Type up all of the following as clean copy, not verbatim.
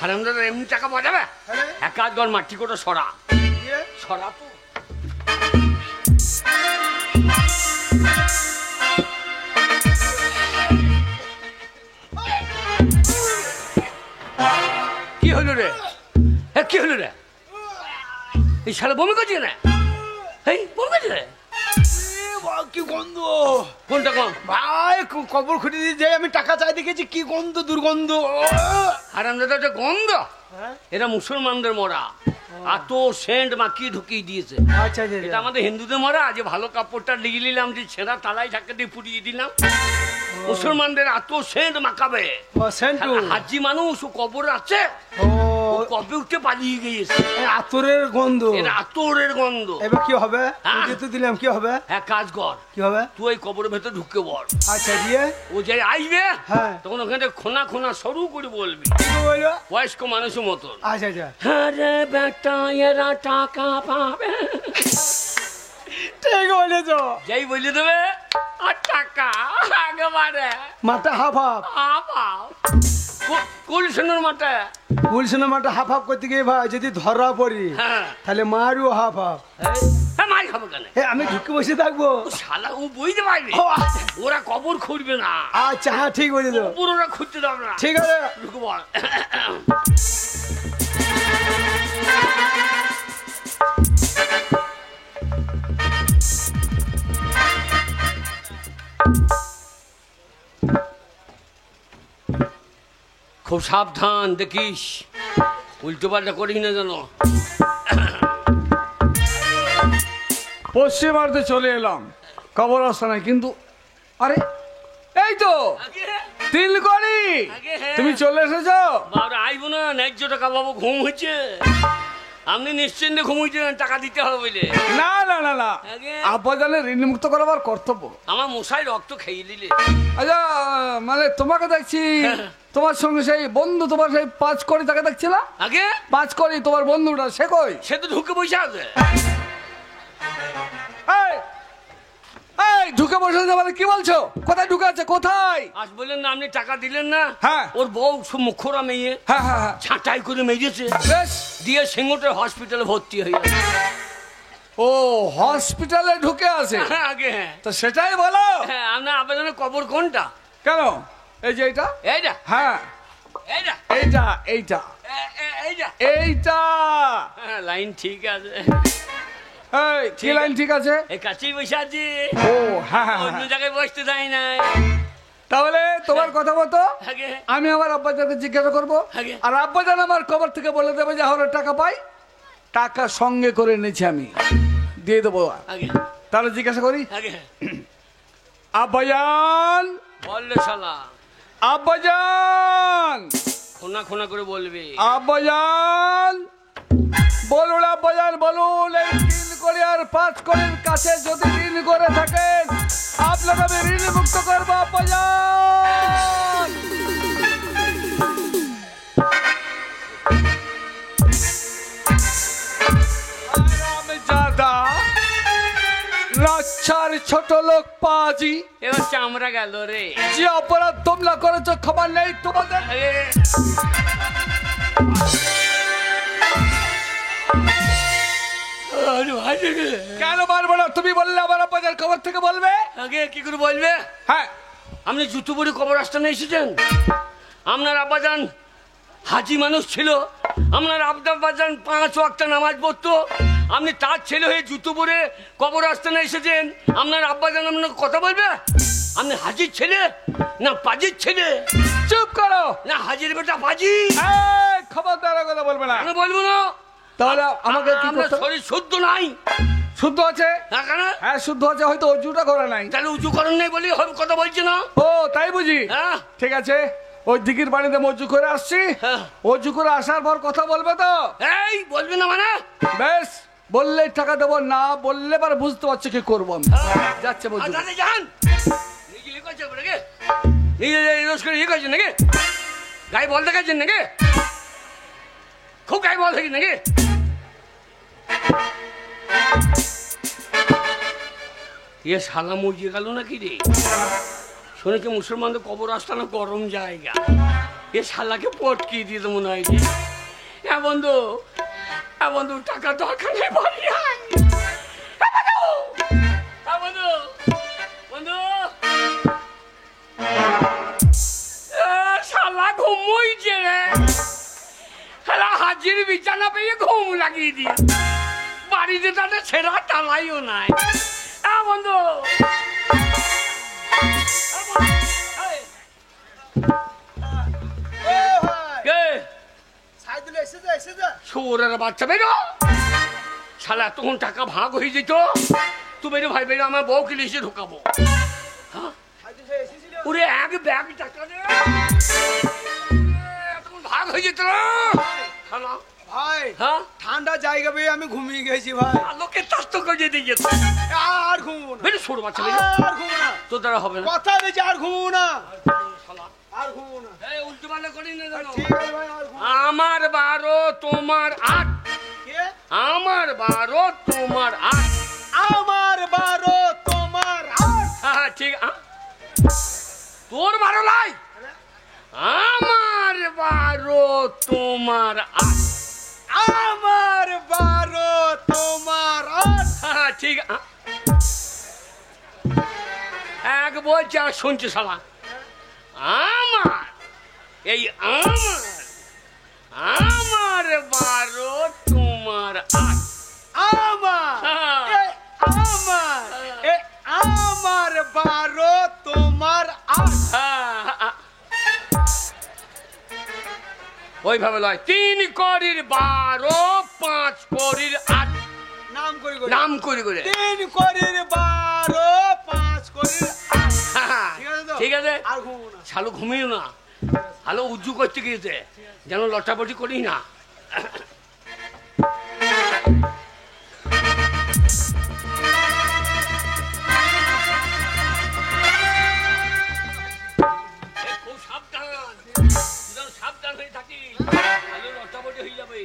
হারামজাদা এমনি টাকা পাঠাবে? এক কাজ কর, মাটি কোটা সরা সরা তো। কি হলো রে? কি হলো রে? এই শালা বমি করছে না? এই বমি করছে রে? কি গন্ধ! কোনটা কম ভাই কবর খুঁড়ে দিয়ে যাই, আমি টাকা চাই দেখেছি, কি গন্ধ, দুর্গন্ধ! হারামজাদা যে গন্ধ, এরা মুসলমানদের মরা, এত সেন্ট মাখিয়ে ঢুকিয়ে দিয়েছে। আচ্ছা এটা আমাদের হিন্দুদের মরা, যে ভালো কাপড়টা লিয়ে নিলাম, যে ছেঁড়া তালাই ঢাকা দিয়ে পুড়িয়ে দিলাম। মুসলমানদের এত সেন্ট মাখাবে, হাজি মানুষ ও কবর আছে, কবে উঠে পালিয়ে গিয়েছে। আতরের গন্ধ, আতরের গন্ধ। এবার কি হবে? দিলাম কি হবে? এক কাজ কর, কি হবে? তুই ওই কবরের ভেতর ঢুকে বল। আচ্ছা, দিয়ে ও যাই আসবে, হ্যাঁ, তখন ওখানে খোনা খোনা সরু করে বলবি, বয়স্ক মানুষের মতন। আচ্ছা আচ্ছা, আরে বেটা এরা টাকা পাবে, ঠিক বলেছ। যাই বলে দেবে আর টাকা একেবারে মাটা হাফ হাফ হাফ হাফ। কুলসনের মাঠে কুলসনের মাটা হাফ হাফ করতে গিয়ে ভাই যদি ধরা পড়ি, তাহলে মারও হাফ হাফ। মার খাবো কেন? আমি ঢুকে বসে থাকবো? শালা ও বুঝতে পারবে, ওরা কবর খুঁড়বে না। আচ্ছা, হ্যাঁ ঠিক বলে দেবো, কবর ওরা খুঁজতে দেবে না। ঠিক আছে, ঢুকে বল। খুব সাবধান, দেখিস উল্টো পাল্টা করিস না যেন। পশ্চিম ভারতে চলে এলাম, কবর আস্তানায়, কিন্তু আরে এই তো তিলকড়ি, তুমি চলে এসেছো? বাবা আইবো না, ন্যায্য টাকা পাবো, ঘুম হচ্ছে। আপনি নিশ্চিন্তে ঘুমুইছেন, টাকা দিতে হবে বলে। না না না না, আব্বাজানের ঋণ মুক্ত করাবার কর্তব্য। আমার মশাই রক্ত খেয়ে দিলে। আচ্ছা, মানে তোমাকে দেখছি, তোমার সঙ্গে সেই বন্ধু, তোমার সেই 5 কোটি টাকা দেখছি না? আগে 5 কোটি তোমার বন্ধুটা, সে কই? সে তো ঢুকে বসে আছে। ঢুকে বসে আছে মানে কি বলছো? কোথায় ঢুকে আছে? কোথায়? আজ বললেন না, আপনি টাকা দিলেন না? হ্যাঁ। ওর বউ মুখরা মেয়ে, হ্যাঁ হ্যাঁ হ্যাঁ, ছাঁটাই করে মেরেছে, বেশ, দিয়ে সিঙ্গুটের হসপিটালে ভর্তি হয়ে গেছে। ও হসপিটালে ঢুকে আছে? আগে হ্যাঁ, তো সেটাই বলো। হ্যাঁ, আপনার আবেদনের কবর কোনটা? কেন? এই যে এইটা। এইটা? হ্যাঁ, এইটা এইটা এইটা এইটা এইটা। হ্যাঁ, লাইন ঠিক আছে। এই কি লাইন ঠিক আছে? এই কাছেই বসে আছি। ও হ্যাঁ হ্যাঁ, অন্য জায়গায় বসতে যাই নাই। তাহলে তোমার কথা মতো আগে আমি আমার আব্বাজানকে জিজ্ঞাসা করবো, আগে। আর আব্বাজান আমার কবর থেকে বলে দেবে যে আমরা টাকা পাই, টাকা সঙ্গে করে এনেছি আমি, দিয়ে দেবো। আগে তাহলে জিজ্ঞাসা করি, আগে আব্বাজান, বললে শালা আব্বাজান, খোনা খোনা করে বলবে। আব্বাজান বলুন, আব্বাজান বলুন, এই 3 কোটি আর 5 কোটির কাছে যদি ঋণ করে থাকেন, আপনাকে আমি ঋণ মুক্ত করবো আব্বাজান। দাদা রাচ্ছার ছোট লোক পাজি, এবার চামড়া গেল রে। যে অপরাধ তোমরা করেছো খবর নেই তোমাদের? কেন পারবো না? তুমি বললে আমার আব্বাজান খবর থেকে বলবে। আগে কি করে বলবে? হ্যাঁ, আপনি জুতো পরে কবর আস্তানে এসেছেন। আপনার আব্বাজান হাজি মানুষ ছিল, আপনার আব্বাজান 5 ওয়াক্ত নামাজ পড়তো, আপনি তার ছেলে হয়ে জুতো পরে কবর আস্তানে এসেছেন। আপনার আব্বাজান আপনার কথা বলবে? আপনি হাজির ছেলে না পাজির ছেলে? চুপ করো। না হাজির বেটা পাজি। খবরদার কথা বলবে না। কেন বলবো না? তাহলে আমাকে কি করতে? শরীর শুদ্ধ নাই। শুদ্ধ আছে? হ্যাঁ শুদ্ধ আছে, হয়তো অজুটা করে নাই। তাহলে উঁচু করেন নাই বলি কথা বলছে না। ও তাই বুঝি। হ্যাঁ ঠিক আছে, ওই দিঘির পানিতে অজু করে আসছি, অজু করে আসার পর কথা বলবে তো? এই বলবে না মানে? বেশ, বললে টাকা দেবো, না বললে পরে বুঝতে পারছি কি করবো আমি। যাচ্ছে বলছি যান। নিজে ইয়ে করছে নাকি? নিজে রোজ করে ইয়ে করছেন নাকি? গায়ে বল দেখাচ্ছেন নাকি? খুব গায়ে বল থাকি নাকি? ইয়ে শালা মরিয়ে গেল নাকি রে? শুনেছি মুসলমানদের কবর আস্তানা গরম জায়গা। এ শালাকে পটকিয়ে দিয়ে মনে হয়। হ্যাঁ বন্ধু টাকা দরকার নেই, বাড়ি আয়। হ্যাঁ বন্ধু শালা ঘুমোইছে রে, শালা হাজির বিছানা পেয়ে ঘুম লাগিয়ে দিয়ে বাড়িতে তাদের ছেঁড়া টালাইও নাই। হ্যাঁ বন্ধু শোরের বাচ্চা বেরো, শালা তখন টাকা ভাগ হয়ে যেত। তুই বেরো ভাই বেরো, আমার বউকে লিখে ঢোকাবো। ওরে এক ব্যাগ টাকা দে, তখন ভাগ হয়ে যেত শালা। ভাই হ্যাঁ ঠান্ডা জায়গা পেয়ে আমি ঘুমিয়ে গেছি ভাই, লোকে তাস্ত করে দিয়ে গেছে। আর ঘুমবো না, বেরো সর বাচ্চা বেরো, আর ঘুমবো না, তোর দ্বারা হবে না। কথা দিয়েছি আর ঘুমবো না, শালা আর ঘুমবো না। এই উল্টো পাল্টা করিস না জানো। ঠিক আছে ভাই, আর ঘুমবো না। আমার 12 তোমার 8, কে? আমার 12 তোমার 8। আমার 12 তোমার 8। হ্যাঁ ঠিক, তোর 12 লাই, আমার 12 তোমার 8। আমার 12 তোমার 8। হ্যাঁ ঠিক, এক বলছে আর শুনছে শালা। আমার এই আমার 12 তোমার 8। আমার এ আমার এ আমার 12 তোমার 8। ওইভাবে লয়, 3 করির 12, 5 করির 8। নাম করি করি, নাম করে করে 3 করির 12, 5 করির 8। ঠিক আছে তো? ঠিক আছে। আর ঘুমবো না। শালো ঘুমিও না, হালো উজ্জু করতে গিয়েছে, যেন লটাপটি করি না। খুব সাবধান, যেন সাবধান হয়ে থাকি, হালো লটাপটি হয়ে যাবে।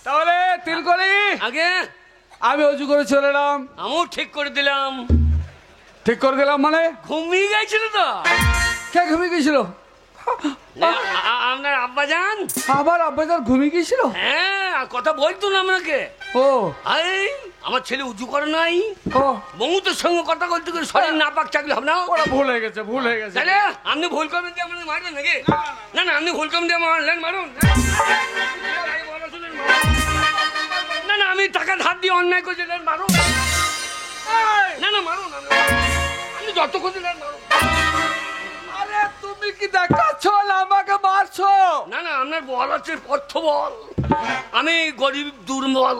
তাহলে তিন করি আগে আমি অজু করে চলে এলাম। আমিও ঠিক করে দিলাম। ঠিক করে দিলাম মানে ঘুমিয়ে গেছিল তো। কে ঘুমিয়ে গেছিল? আপনার আব্বা যান, আবার আব্বাজার ঘুমিয়ে গেছিল? হ্যাঁ কথা বলতো না আপনাকে। ও এই আমার ছেলে উঁচু করে নাই, ও বন্ধুদের সঙ্গে কথা বলতে গেলে শরীর না পাক চাকরি হবে না। ওরা ভুল হয়ে গেছে, ভুল হয়ে গেছে। তাহলে আপনি ভুল করবেন দিয়ে আমাদের মারবেন নাকি? না না আপনি ভুল করবেন দিয়ে মারলেন, মারুন। না না আমি টাকা ধার দিয়ে অন্যায় করেছিলেন, মারুন। না না মারুন, আপনি যত করছিলেন মারুন। আরে তুমি কি দেখাচ্ছ না আমাকে মারছো? না না আপনার বল হচ্ছে পথ্য বল, আমি গরিব দুর্বল।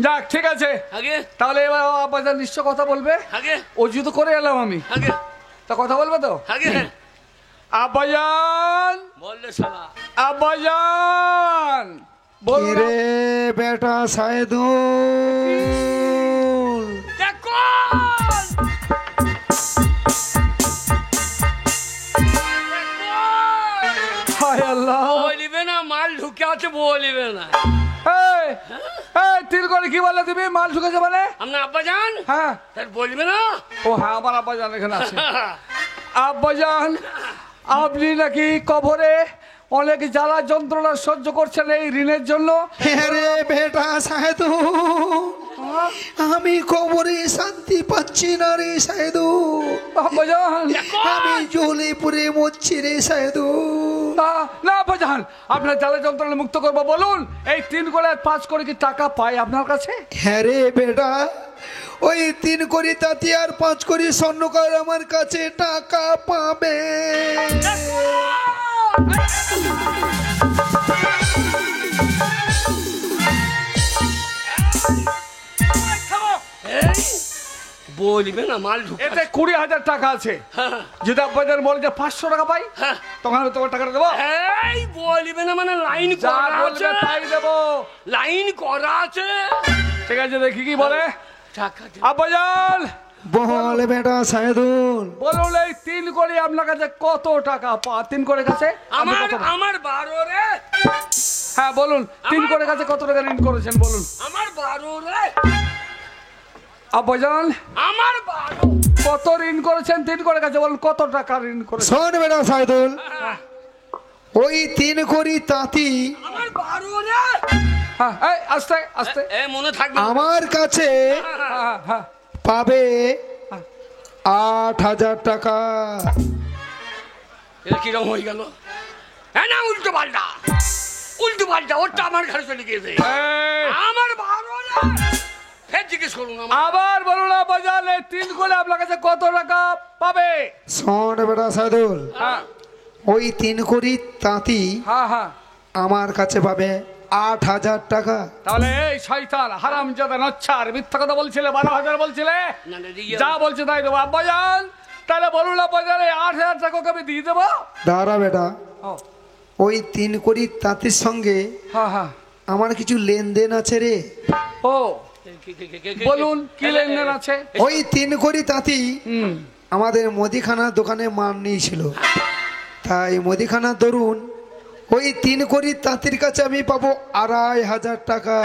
যাক ঠিক আছে, আগে তাহলে এবার আব্বাজান নিশ্চয় কথা বলবে। আগে অজু তো করে এলাম আমি, আগে তা কথা বলবে তো? আগে আব্বাজান, বললে শালা। আব্বাজান বল রে বেটা সাইদুল, দেখো হায় আল্লাহ। বলিবে না মাল ঢুকে আছে, বলিবে না। এই এই তিল করে কি বলে তুমি? মাল ঢুকেছে মানে? আপনার আব্বা যান, হ্যাঁ তার বলবে না। ও হ্যাঁ আমার আব্বাজান এখানে আছে। আব্বাজান আপনি নাকি কবরে অনেক জ্বালা যন্ত্রণা সহ্য করছেন এই ঋণের জন্য। রে বেটা সাহেদু, আমি কবরে শান্তি পাচ্ছি না রে সাহেদু, আব্বাজান আমি জ্বলে পুড়ে মরছি রে সাহেদু। না আব্বাজান, আপনার জ্বালা যন্ত্রণা মুক্ত করবো, বলুন এই 3 করে আর 5 করে কি টাকা পাই আপনার কাছে? হ্যাঁ রে বেটা, ওই 3 কোটি তাঁতি আর 5 কোটি স্বর্ণকার আমার কাছে টাকা পাবে। বলবে না মাল ঢুকে এতে 20,000 টাকা আছে। যদি আব্বাজান বলে যে 500 টাকা পাই, তখন আমি তোমার টাকাটা দেবো। এই বলবে না মানে লাইন যা করা বলবে আছে, তাই দেবো। লাইন করা আছে। ঠিক আছে দেখি কি বলে। টাকা দে। আব্বাজান বল বেটা সাইদুল, বলুন এই 3 কোটি আপনার কাছে কত টাকা 3 কোটি কাছে আপনি আমার কত টাকা- আমার 12 রে, হ্যাঁ বলুন 3 কোটি কাছে কত টাকা ঋণ করেছেন বলুন আমার 12 রে, আব্বাজান। আমার 12। কত ঋণ করেছেন 3 কোটি কাছে বলুন কত টাকা ঋণ করেছেন? শোন বেটা সাইদুল, ওই 3 কোটি তাঁতি আমার 12 রে। হ্যাঁ এই আস্তে আস্তে এ মনে থাকবে। আমার কাছে হ্যাঁ হ্যাঁ পাবে 8,000 টাকা। এটা কিরকম হয়ে গেল? হ্যাঁ না, উল্টো পাল্টা, উল্টো পাল্টা, ওটা আমার ঘরে চলে গিয়েছে। এই, আমার 12 রে। ফের জিজ্ঞেস করুন আমার। আবার বলুন আব্বাজান এই 3 কোটি আপনার কাছে কত টাকা পাবে? শোন বেটা সাইদুল, হ্যাঁ ওই 3 কোটি তাঁতি হ্যাঁ হ্যাঁ আমার কাছে পাবে 8,000 টাকা। তাহলে এই শয়তান হারামজাদা নচ্ছার মিথ্যা কথা বলছিলে, 12,000 বলছিলে, না, না, দিয়ে- যা বলছে তাই দেবো আব্বাজান। তাহলে বলুন আব্বাজান এই 8,000 টাকা আমি দিয়ে দেবো। দাঁড়া বেটা, ও, ওই 3 কোটি তাঁতির সঙ্গে হ্যাঁ হ্যাঁ আমার কিছু লেনদেন আছে রে। ও বলুন কি লেনদেন আছে? ওই 3 কোটি তাঁতি হুম আমাদের মুদিখানার দোকানে মাল নিয়েছিল, তাই মুদিখানার দরুন ওই 3 কোটি তাঁতির কাছে আমি পাবো 2,500 টাকা।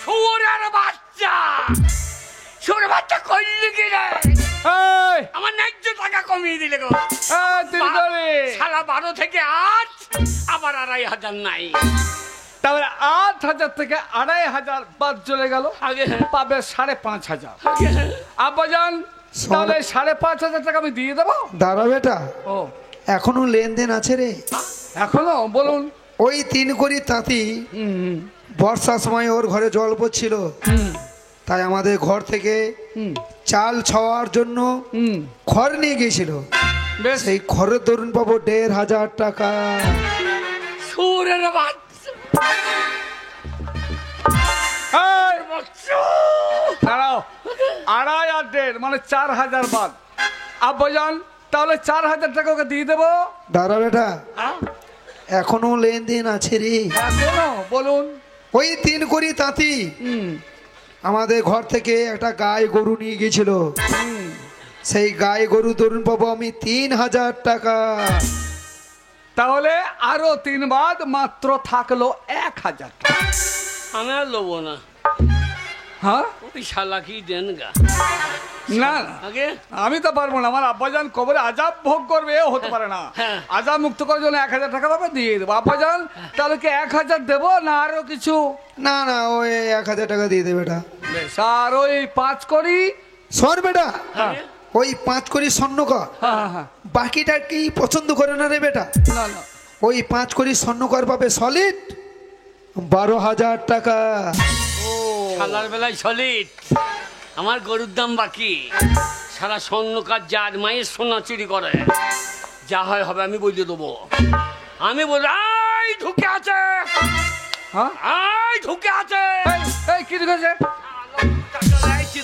শুয়োরের বাচ্চা, শুয়োরের বাচ্চা করলি কি রে? এই, আমার ন্যায্য টাকা কমিয়ে দিলে গো। এই, 3 কোটি। সারা 12 থেকে 8, আবার 2,500 নাই। তাহলে 8,000 থেকে 2,500 বাদ চলে গেল, আগে পাবে 5,500। আগে আব্বাজান তাহলে 5,500 টাকা আমি দিয়ে দেবো। দাঁড়া বেটা, ও এখনো লেনদেন আছে রে। এখনো বলুন। ওই 3 কোটি তাঁতি হুম বর্ষার সময় ওর ঘরে জল পড়ছিল, হুম তাই আমাদের ঘর থেকে হুম চাল ছাওয়ার জন্য হুম খড় নিয়ে গিয়েছিল, বেশ সেই খড়ের দরুন পাবো 1,500 টাকা। শুয়োরের বাচ্চা, এই, বাচ্চা। দাঁড়াও 2,500 আর 1,500 মানে 4,000 বাদ। আব্বাজান তাহলে 4,000 টাকা ওকে দিয়ে দেবো। দাঁড়া বেটা, হ্যাঁ? এখনো লেনদেন আছে রে। এখনো বলুন। ওই 3 কোটি তাঁতি হুম আমাদের ঘর থেকে একটা গাই গরু নিয়ে গিয়েছিল, হুম সেই গাই গরু দরুন পাবো আমি 3,000 টাকা। তাহলে আরো 3 বাদ মাত্র থাকলো 1,000 টাকা। আমি আর লোবো না, হ্যাঁ ওই শালা কি দেন গা। না না আগে আমি তো পারবো না, আমার আব্বাজান কবরে আজাব ভোগ করবে, এও হতে পারে না। হ্যাঁ। আজাব মুক্ত করার জন্য 1,000 টাকা পাবে, দিয়ে দেবো। আব্বাজান তাহলে কি 1,000 দেবো না আরো কিছু? না না, ওই 1,000 টাকা দিয়ে দে বেটা। বেশ, আর ওই 5 করি। শোন বেটা, হ্যাঁ ওই 5 কোটি স্বর্ণ কর, হ্যাঁ হ্যাঁ বাকিটা কি পছন্দ করে না রে বেটা? না না ওই 5 কোটি স্বর্ণ কর পাবে সলিড 12,000 টাকা। ও শালার বেলায় সলিড, আমার গরুর দাম বাকি। সারা স্বর্ণকার যার মায়ের সোনা চুরি করে, যা হয় হবে আমি বলে দেবো। আমি বল, আই ঢুকে আছে, হ্যাঁ আই ঢুকে আছে। এই, এই কি ঢুকেছে?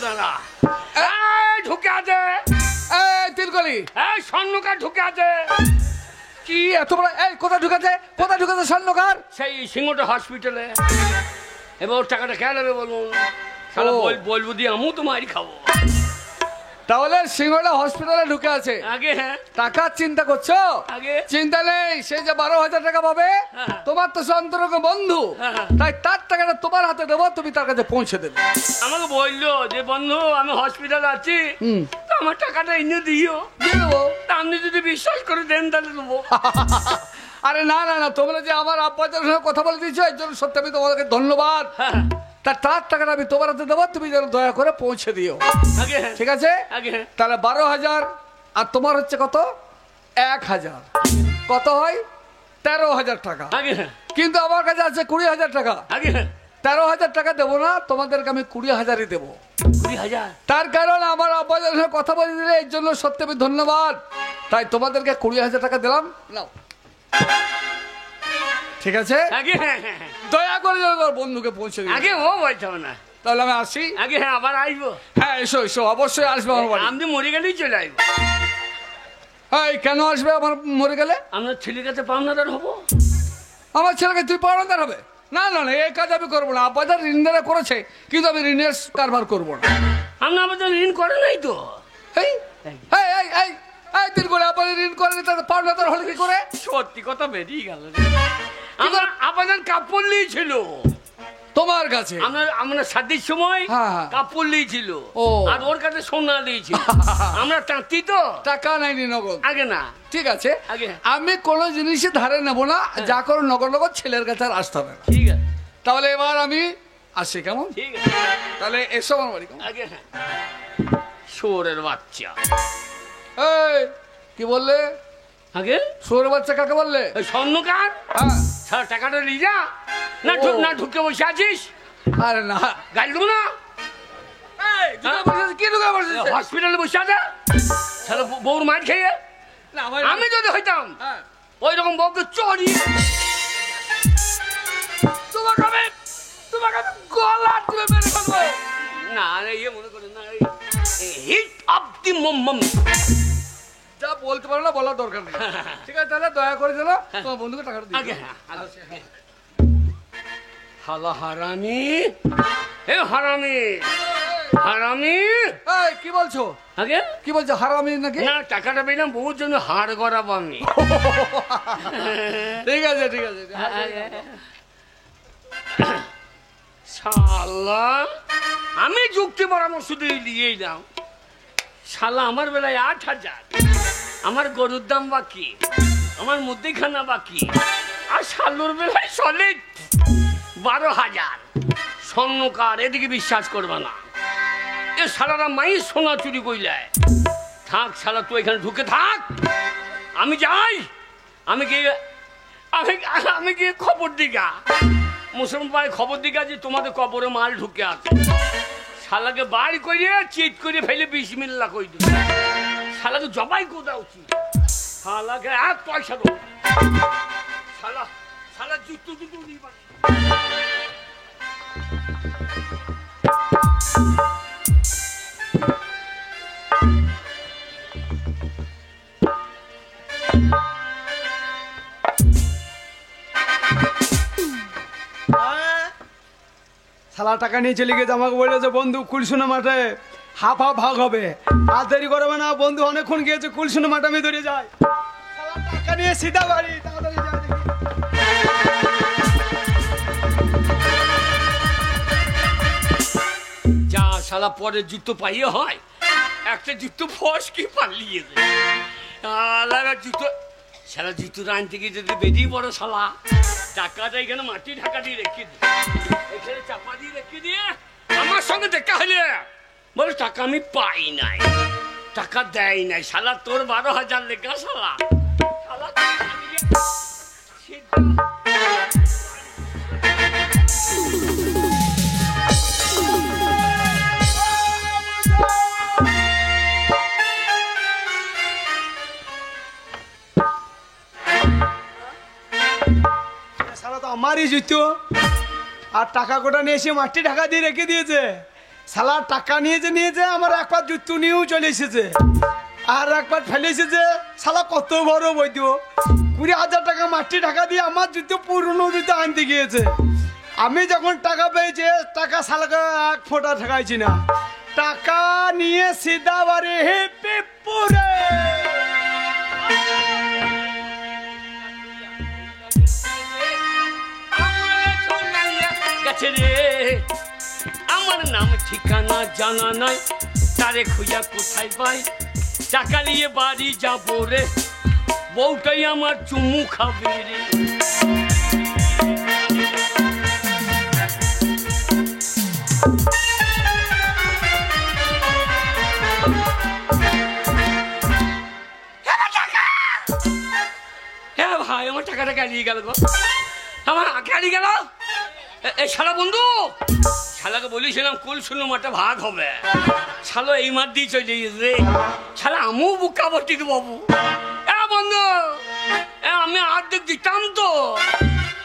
দাদা এই ঢুকে আছে, এই তিলকলি এই স্বর্ণকার ঢুকে আছে। কি এত বড়? এই কোথায় ঢুকেছে? কোথায় ঢুকেছে স্বর্ণকার? সেই সিংহটা হসপিটালে। এবার ওর টাকাটা খেয়ে নেবে বলুন। শালা ও। বলবো দিয়ে আমিও তো মারি খাবো। তাহলে সিংহটা হসপিটালে ঢুকে আছে, আগে হ্যাঁ, টাকার চিন্তা করছো? আগে চিন্তা নেই, সে যে 12,000 টাকা পাবে, হ্যাঁ। তোমার তো সে অন্তরঙ্গ বন্ধু, হ্যাঁ। তাই তার টাকাটা তোমার হাতে দেবো, তুমি তার কাছে পৌঁছে দেবে। আমাকে বললো যে বন্ধু আমি হসপিটালে আছি, হুম। তো আমার টাকাটা এনে দিও। দিয়ে দেবো। তা আপনি যদি বিশ্বাস করে দেন তাহলে দেবো। আরে না না না, তোমরা যে আমার আব্বাজার সঙ্গে কথা বলে দিয়েছো এর জন্য সত্যি আমি তোমাদেরকে ধন্যবাদ। হ্যাঁ, তার টাকাটা আমি তোমার হাতে দেবো, তুমি যেন দয়া করে পৌঁছে দিও, আগে হ্যাঁ, ঠিক আছে? আগে হ্যাঁ, তাহলে 12,000 আর তোমার হচ্ছে কত? 1,000, কত হয়? 13,000 টাকা। আগে হ্যাঁ, কিন্তু আমার কাছে আছে 20,000 টাকা। আগে হ্যাঁ। 13,000 টাকা দেবো না, তোমাদেরকে আমি 20,000ই দেবো। 20,000 তার কারণ আমার আব্বাজার সঙ্গে কথা বলে দিলে এর জন্য সত্যি আমি ধন্যবাদ, তাই তোমাদেরকে 20,000 টাকা দিলাম, নাও, ঠিক আছে? আগে হ্যাঁ, হ্যাঁ, হ্যাঁ। দয়া করে যেন তোর বন্ধুকে পৌঁছে দিও। আগে ও বলতে হবে না। তাহলে আমি আসি। আগে হ্যাঁ, আবার আসবো। হ্যাঁ এসো এসো, অবশ্যই আসবে আমার বাড়ি। আপনি মরে গেলেই চলে আসবো। এই কেন আসবে আমার মরে গেলে? আপনার ছেলের কাছে পাওনাদার হবো। আমার ছেলেকে তুই পাওনাদার হবে? না না না, এই কাজ আমি করবো না। আব্বাজার ঋণ দেনা করেছে, কিন্তু আমি ঋণের কারবার করবো না। আপনার আব্বাজান ঋণ করে নাই তো? এই এই এই এই এই দিন করে আপনি ঋণ করেনি তার পাওনা তোর হলে কি করে? সত্যি কথা বেরিয়ে গেল রে। আমার আব্বাজান কাপড় নিয়েছিল তোমার কাছে? আমরা শাদির সময় হ্যাঁ, হ্যাঁ। কাপড় নিয়েছিল, ও। আর ওর কাছে সোনা দিয়েছিল। আমরা তাঁতি তো টাকা নাইনি নগদ? আগে না। ঠিক আছে, আগে। আমি কোনো জিনিসই ধারে নেব না, যা করো নগদ নগদ, ছেলের কাছে আর আসতে হবে না। ঠিক আছে, তাহলে এবার আমি আসি, কেমন? ঠিক আছে। তাহলে এসো আমার বাড়ি, কেমন? আগে হ্যাঁ। শুয়োরের বাচ্চা। এই কি বললে? আগে শুয়োরের বাচ্চা কাকে বললে? ওই স্বর্ণকার হ্যাঁ। সারা টাকাটা নিয়ে যা না, না ঢুকে বসে আছিস? আরে না, গাড়ি দেবো না। এই, ঢুকে বসে আছে, কি ঢুকে বসে আছে? হসপিটালে বসে আছে সারা বউর মার খেয়ে। না, আমি যদি হইতাম হ্যাঁ। ওই রকম বউকে চড়ি তোমাকে আমি গলা টিপে মেরে ফেলবো। না ইয়ে মনে করেন না, হিট অফ দি মোম। যা বলতে পারো না, বলার দরকার নেই। ঠিক আছে, তাহলে দয়া করে যেন তোমার বন্ধুকে টাকাটা দিই। আগে হ্যাঁ, হালা হারামি, এ হারামি, হারামি। এই কি বলছো? আগে কি বলছো, হারামি নাকি? না, টাকাটা পেলাম বহুর জন্য হাড় গড়াবো আমি। ঠিক আছে, ঠিক আছে। শালা আমি যুক্তি পরামর্শ দিয়ে দিয়েই দাও। শালা আমার বেলায় 8,000, আমার গরুর দাম বাকি, আমার মুদিখানা বাকি, আর শালুর বেলায় সলিড 12,000। স্বর্ণকার, এদিকে বিশ্বাস করবে না। এ শালারা মাই সোনা চুরি কইলায়। থাক শালা, তুই এখানে ঢুকে থাক, আমি যাই। আমি গিয়ে খবর দিগা, মুসলমান ভাই খবর দিগা যে তোমাদের কবরে মাল ঢুকে আছে। শালাকে বাড়ি করে চিট করে ফেলে বিসমিল্লাহ কই দিবে। শালাকে জবাই কোদা উচিত। শালাকে এক পয়সা দেবো। শালা জুতো নিয়ে পারে। শালা টাকা নিয়ে চলে গেছে, আমাকে বলেছে বন্ধু কুলসুনা মাঠে হাফ হাফ ভাগ হবে, আর দেরি করবে না। বন্ধু অনেকক্ষণ গিয়েছে, কুলসুনা মাঠে আমি ধরে যাই। শালা টাকা নিয়ে সিধা বাড়ি, তাড়াতাড়ি যাই দেখি। যা শালা পরে জুতো পাইয়ে হয়, একটা জুতো ফস কি পালিয়ে যায় জুতো। শালা জুতো আনতে গিয়ে যদি বেরিয়ে পড়ো শালা, টাকাটা এখানে মাটি ঢাকা দিয়ে রেখে দিয়ে, এখানে চাপা দিয়ে রেখে দিয়ে আমার সঙ্গে দেখা হলে বলে টাকা আমি পাই নাই, টাকা দেয় নাই। শালা তোর 12,000 লেখা শালা। শালা শালা তো আমারই জুতো, আর টাকা কোটা নিয়ে এসে মাটি ঢাকা দিয়ে রেখে দিয়েছে। শালা টাকা নিয়েছে, আমার এক পাত জুতো নিয়েও চলে এসেছে, আর এক পাত ফেলে এসেছে। শালা কত বড় বৈধ, 20,000 টাকা মাটি ঢাকা দিয়ে আমার জুতো, পুরনো জুতো আনতে গিয়েছে। আমি যখন টাকা পেয়েছি, টাকা শালাকে এক ফোঁটা ঠেকাইছি না, টাকা নিয়ে সিধা বাড়ি হেপে পুরে। গেছে রে, আমার নাম ঠিকানা জানা নাই, তারে খুঁজা কোথায় পাই, টাকা নিয়ে বাড়ি যাবো রে, বউটাই আমার চুমু খাবে রে। হ্যাঁ ভাই, আমার টাকাটা গাড়িয়ে গেল গো, আমার গাড়ি গেল। এই শালা বন্ধু, শালাকে বলেছিলাম কুলসুনো মাঠে ভাগ হবে, শালো এই মাঠ দিয়ে চলে গেছে। শালা আমু বুকা বটি তো বাবু। বন্ধু, আমি অর্ধেক দিতাম তো,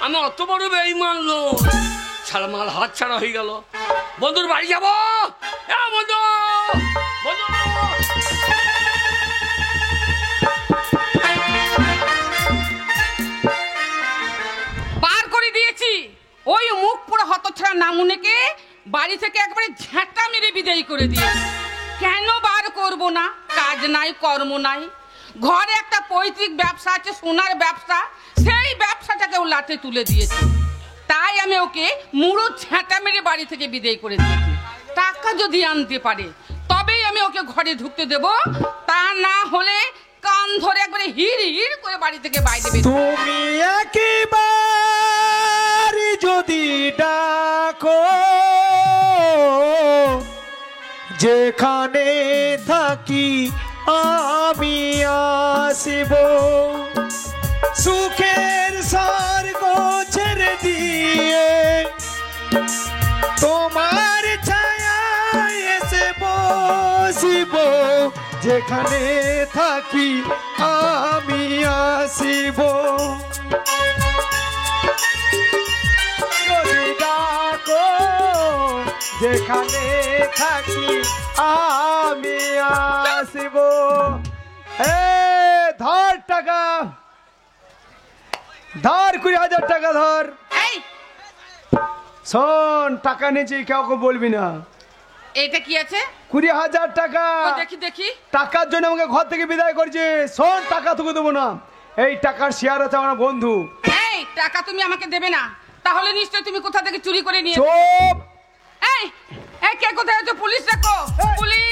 আমি অত বড় বেঈমান লোক। শালা মাল হাত ছাড়া হয়ে গেল। বন্ধুর বাড়ি যাবো। বন্ধু, বন্ধু, বার করে দিয়েছি। ওই মুখ পুরো হতছাড়া নামুনেকে বাড়ি থেকে একবারে ঝাঁটা মেরে বিদায় করে দিয়েছে। কেন বার করব না? কাজ নাই, কর্ম নাই, ঘরে একটা পৈতৃক ব্যবসা আছে, সোনার ব্যবসা, সেই ব্যবসাটাকে ও লাটে তুলে দিয়েছে। তাই আমি ওকে মুড়ো ঝাঁটা মেরে বাড়ি থেকে বিদায় করে দিয়েছি। টাকা যদি আনতে পারে তবেই আমি ওকে ঘরে ঢুকতে দেব, তা না হলে কান ধরে একবারে হির হির করে বাড়ি থেকে বাইরে বের। তুমি একবার যদি ডাকো, যেখানে থাকি আমি আসিব, সুখের স্বর্গ ছেড়ে দিয়ে তোমার ছায়ায় এসে বসিব, যেখানে থাকি আমি আসিব। যদি ডাকো, যেখানে থাকি আমি আসিব। ধর টাকা, ধর 20,000 টাকা ধর। এই শোন, টাকা নিয়েছি, কাউকে বলবি না। এটা কি আছে? 20,000 টাকা। ও দেখি দেখি। টাকার জন্য আমাকে ঘর থেকে বিদায় করছে। শোন, টাকা তোকে দেবো না। এই টাকার শেয়ার আছে আমার বন্ধু। এই টাকা তুমি আমাকে দেবে না? তাহলে নিশ্চয় তুমি কোথা থেকে চুরি করে নিয়েছো। চুপ। এই এই কে কোথায় আছো? পুলিশ ডাকো, পুলিশ।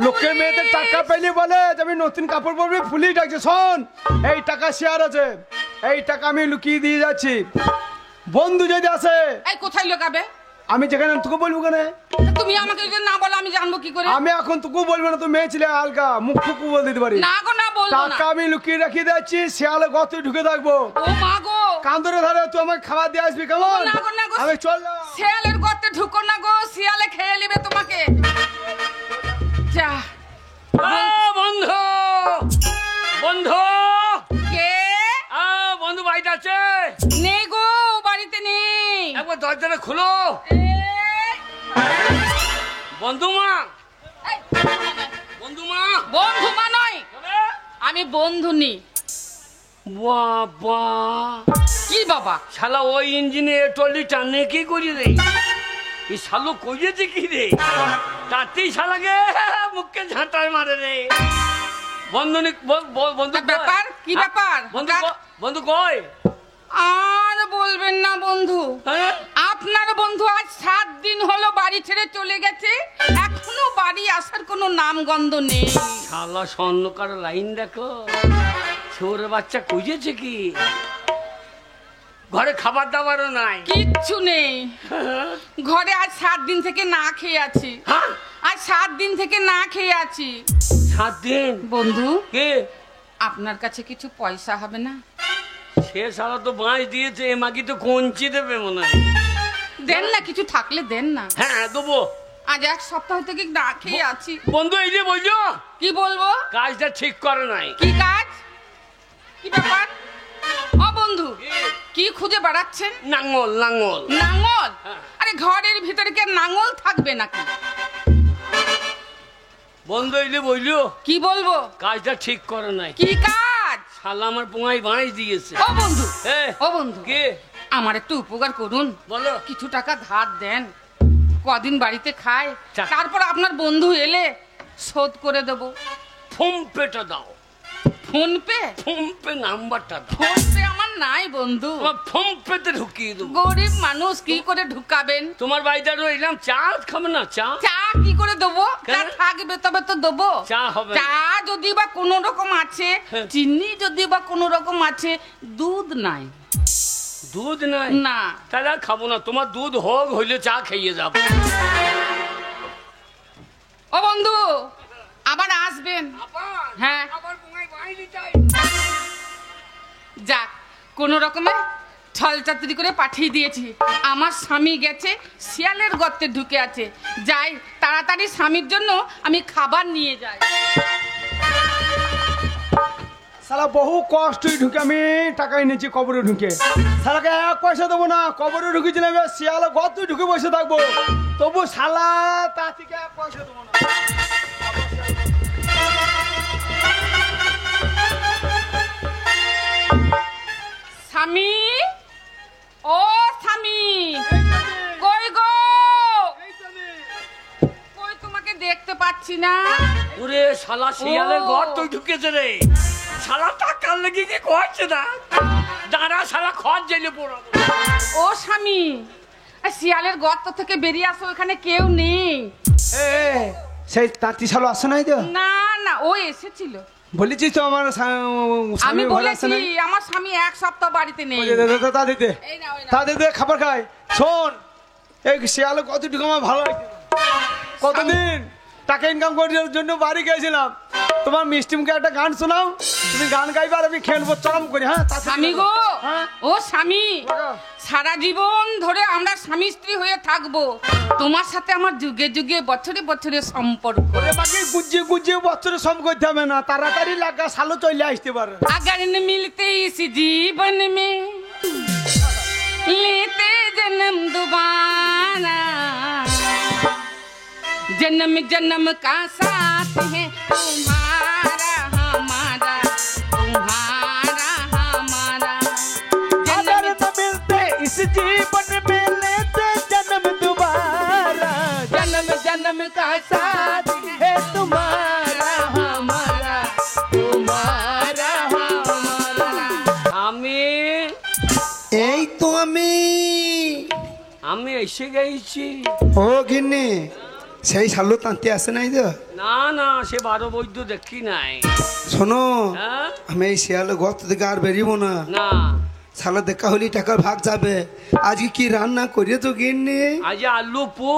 লোকের মেয়েদের টাকা পেলে বলে যে আমি নতুন কাপড় পরবি, পুলিশ ডাকছে। শোন, এই টাকা শেয়ার আছে, এই টাকা আমি লুকিয়ে দিয়ে যাচ্ছি। বন্ধু যদি আসে, এই কোথায় লোকাবে? আমি যেখানে তোকে বলবো কেন? তুমি আমাকে যদি না বলো আমি জানবো কি করে? আমি এখন তোকে বলবো না, তুই মেয়ে ছিলে, হালকা মুখ ফুকু বলে দিতে পারি। না গো, না বলবো না। টাকা আমি লুকিয়ে রেখে যাচ্ছি, শেয়ালে গত ঢুকে থাকবো। ও মা গো, কান্দরে ধারে তুই আমাকে খাবার দিয়ে আসবি, কেমন? না গো, না গো। আমি চললাম। শিয়ালের গর্তে ঢুকো না গো, শিয়ালে খেয়ে নেবে তোমাকে। যা বন্ধু, বন্ধু, কে? বন্ধু বাড়িতে আছে? নেই গো, বাড়িতে নেই। একবার দরজাটা খুলো। বন্ধু মা, এই, বন্ধু মা, বন্ধু মা নয়, আমি বন্ধু নি। বাবা, কি বাবা? শালা ওই ইঞ্জিনে টলি টানে কি করি রে? এই শালো কইয়েছে কি রে? তাতেই শালাকে মুখে ঝাঁটার মারে রে। বন্ধু বন্ধু ব্যাপার কি ব্যাপার? বন্ধু বন্ধু কই? আর বলবেন না বন্ধু, হ্যাঁ? আপনার বন্ধু আজ 7 দিন হলো বাড়ি ছেড়ে চলে গেছে, এখনো বাড়ি আসার কোনো নামগন্ধ নেই। শালা স্বর্ণকার লাইন দেখো, ছোট বাচ্চা কইয়েছে কি? ঘরে খাবার দাবারও নাই, কিচ্ছু নেই। ঘরে আজ 7 দিন থেকে না খেয়ে আছি। হ্যাঁ? আজ 7 দিন থেকে না খেয়ে আছি। 7 দিন? বন্ধু, কে? আপনার কাছে কিছু পয়সা হবে না? সে শালা তো বাঁশ দিয়েছে, এ মাগি তো কঞ্চি দেবে মনে হয়। দেন না, কিছু থাকলে দেন না। হ্যাঁ দেবো। আজ 1 সপ্তাহ থেকে না খেয়ে আছি। বন্ধু এই যে বলছো, কি বলবো? কাজটা ঠিক করে নাই। কি কাজ? কি ব্যাপার? ও বন্ধু, কি খুঁজে বেড়াচ্ছেন? নাঙ্গল নাঙ্গল। নাঙ্গল? হ্যাঁ। আরে ঘরের ভিতরে কি আর নাঙ্গল থাকবে নাকি? বন্ধু এই যে বলছো, কি বলবো? কাজটা ঠিক করে নাই। কি কাজ? শালা আমার পোঙায় বাঁশ দিয়েছে। ও বন্ধু, এ, ও বন্ধু, কে? আমার একটু উপকার করুন। বলো। কিছু টাকা ধার দেন, কদিন বাড়িতে খায়, চা- তারপর আপনার বন্ধু এলে শোধ করে দেব। ফোন পেটা দাও। Phone pay? ফোন পে নাম্বারটা দাও। ফোন পে আমার নাই বন্ধু। তোমার ফোন পেতে ঢুকিয়ে দেবো। গরিব মানুষ, কি করে ঢুকাবেন? তোমার বাড়িতে রইলাম, চা খাবে না? চা চা কি করে দেবো? চা কেন? থাকবে তবে তো দেবো। চা হবে না। চা যদি বা কোনো রকম আছে, হ্যাঁ। চিনি যদি বা কোনো রকম আছে, দুধ নাই। দুধ নাই? না। তাহলে আর খাবো না। তোমার দুধ হোক, হইলে চা খাইয়ে যাবো। ও বন্ধু, আবার আসবেন। হ্যাঁ। যাক, কোনো রকমে ছল চাতুরি করে পাঠিয়ে দিয়েছি। আমার স্বামী গেছে, শিয়ালের গর্তে ঢুকে আছে। যাই, তাড়াতাড়ি স্বামীর জন্য আমি খাবার নিয়ে যাই। শালা বহু কষ্টই ঢুকে আমি টাকা এনেছি কবরে ঢুকে। শালাকে 1 পয়সা দেবো না। কবরে ঢুকেছিলাম, শিয়ালে গত ঢুকে বসে থাকবো, তবু শালা তা থেকে 1 পয়সা দেবো না। স্বামী, ও স্বামী, এই যে দেখতে পাচ্ছি না। ওরে শালা শিয়ালের ও। ঘর তুই ঢুকেছে রে, শালা টাকার লেগে কি করছে না, দাঁড়া শালা খড় জেলে পড়াবো। ও স্বামী, শিয়ালের গর্ত থেকে বেরিয়ে আসো, এখানে কেউ নেই। এ সেই তাঁতি শালো আসে নাই তো? না না, ও এসেছিল। বলেছিস তো আমার আমি স্বামী ভালো বলেছি আছে না? আমার স্বামী এক সপ্তাহ বাড়িতে নেই। তা দিতে এই নাও, এই নাও। তা দিতে খাবার খায়। শোন, এই শিয়ালে কতটুকু আমার ভালো লাগে, কতদিন টাকা ইনকাম করার জন্য বাড়ি গেছিলাম। তোমার মিষ্টি মুখে একটা গান শোনাও, তুমি গান গাইবে আর আমি খেলবো চরম করে। হ্যাঁ স্বামী গো, হ্যাঁ? ও স্বামী, সারা জীবন ধরে আমরা স্বামী স্ত্রী হয়ে থাকবো, তোমার সাথে আমার যুগে যুগে বছরে বছরে সম্পর্ক। ওরে বাকি গুজিয়ে গুজিয়ে বছরে সম করতে হবে না, তাড়াতাড়ি লাগা সালো চলে আসতে পারে। अगर न मिलते इस जीवन में लेते जन्म दोबारा, जन्म जन्म का साथ है तुम्हारा हमारा, तुम्हारा हमारा। अगर न मिलते इस जीवन में लेते जन्म दोबारा, जन्म जन्म का साथ है तुम्हारा हमारा, तुम्हारा हमारा। আমি এই তো আমি এসে গেছি। ও গিন্নি, সেই শালু তাঁতি আসে নাই তো? না না, সে 12 বৈদ্য দেখি নাই। শোনো, হ্যাঁ? আমি এই শিয়ালে গর্ত থেকে আর বেরিয়েবো না। না, শালা দেখা হলি টাকার ভাগ যাবে। আজকে কি রান্না করিয়ে তো গিন্নি? আজ আলু পু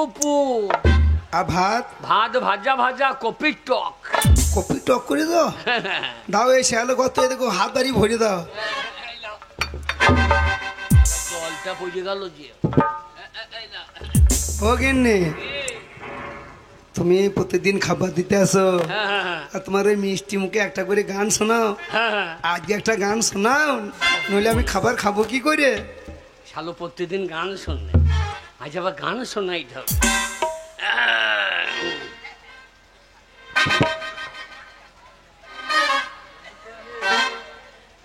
আর ভাত ভাত ভাজা ভাজা কপির টক। কপি টক করে দাও। দাও এই শিয়ালে গর্ত দেখো হাত দাঁড়িয়ে ভরে দাও। জলটা পড়ে গেল যে। ও গিন্নি, তুমি প্রতিদিন খাবার দিতে আসো, হ্যাঁ হ্যাঁ হ্যাঁ আর তোমার ওই মিষ্টি মুখে একটা করে গান শোনাও। হ্যাঁ হ্যাঁ। আজকে একটা গান শোনাও, নইলে আমি খাবার খাবো কি করে? শালো প্রতিদিন গান শোনে, আজ আবার গান শোনাই ধর।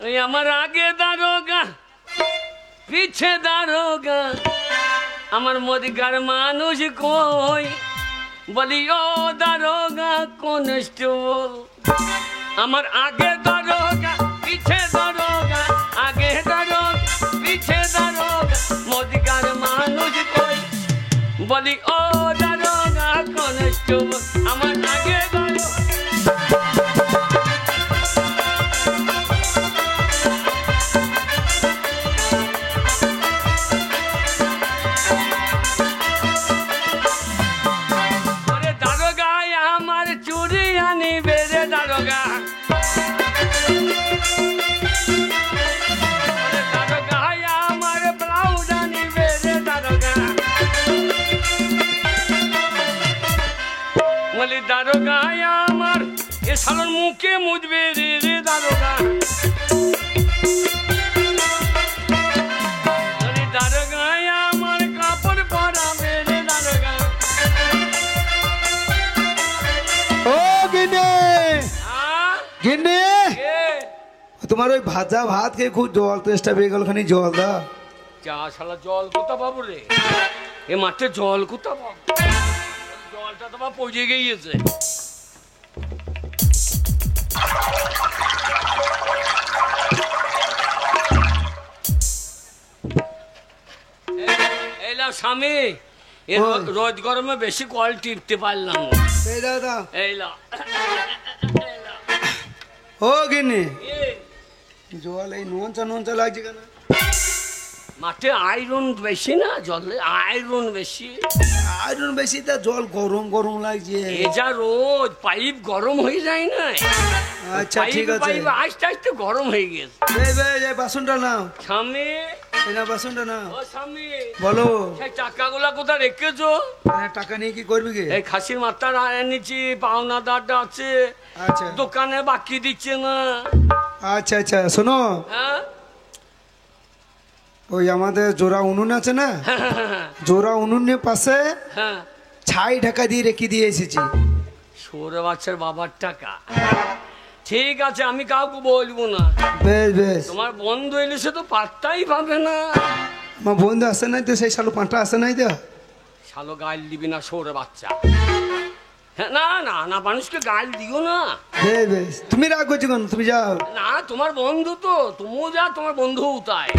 ওই আমার আগে দারোগা পিছে দারোগা, আমার মদিকার মানুষ কই, বলি ও দারোগা কনস্টেবল। আমার আগে দারোগা পিছে দারোগা, আগে দারোগা পিছে দারোগা, মদিকার মানুষ কই, বলি ও দারোগা কনস্টেবল। আমার আগে দারোগা। ওরে দারোগা আমার চুরি আনিবে রে দারোগা, ওরে দারোগা আমার ব্লাউজ আনিবে রে দারোগা, বলি দারোগা আমার এ শালোর মুখে মুজবে রে রে দারোগা, বলি দারোগা আমার কাপড় পরাবে রে দারোগা। ও গিন্নি, আ? গিন্নি, কে? তোমার ওই ভাজা ভাত খেয়ে খুব জল তেষ্টা পেয়ে গেল, খানি জল দাও। যা শালা জল কোথা পাবো রে, এ মাঠে জল কোথা পাবো, জলটা তো বা পড়ে গিয়েছে। এই লাও স্বামী, এ ওই। রোদ গরমে বেশি কল টিপতে পারলাম না। এই দাও দাও। এই লাও। ও গিন্নি, এ, জল এই নোনচা নোনচা লাগছে কেন? মাঠে আয়রন বেশি না, জলে আয়রন বেশি। আয়রন বেশি, তা জল গরম গরম লাগছে। এ যা রোদ পাইপ গরম হয়ে যায় না। আচ্ছা ঠিক আছে, পাইপ আস্তে আস্তে গরম হয়ে গেছে। এই বাসনটা নাও, স্বামী, এই না বাসনটা নাও। ও স্বামী, বলো, সেই টাকাগুলা কোথায় রেখেছো? টাকা নিয়ে কি করবি কি? এই খাসির মাথা এনেছি, পাওনাদারটা আছে, আচ্ছা দোকানে বাকি দিচ্ছে না। আচ্ছা আচ্ছা, শোনো, হ্যাঁ ওই আমাদের জোড়া উনুন আছে না, জোড়া উনুনের পাশে হ্যাঁ, ছাই ঢাকা দিয়ে রেখে দিয়ে এসেছি। সৌরে বাচ্চার বাবার টাকা। ঠিক আছে, আমি কাউকে বলবো না। বেশ বেশ, তোমার বন্ধু এলে সে তো পাত্তাই পাবে না। আমার বন্ধু আসে নাই তো, সেই শালু পাঁটা আসে নাই তো। শালো গাইল দিবি না সৌরে বাচ্চা। হ্যাঁ, না না না, মানুষকে গাল দিও না। বেশ বেশ, তুমি রাগ করছো কেন? তুমি যাও। না, তোমার বন্ধু তো, তুমিও যা, তোমার বন্ধুও তাই।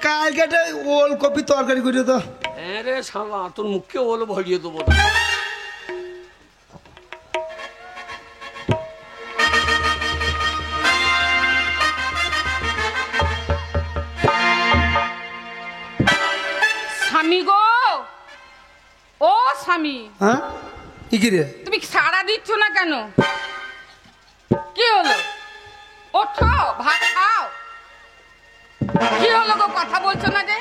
কালকে একটা ওলকপি তরকারি করে তো। হ্যাঁ রে শালা, তোর মুখকে ওল ভরিয়ে দেবো। স্বামী গো, ও স্বামী, হ্যাঁ কি রে? তুমি সাড়া দিচ্ছ না কেন? কি হলো? ওঠো, ভাত খাও। কি হলো গো, কথা বলছো না যে?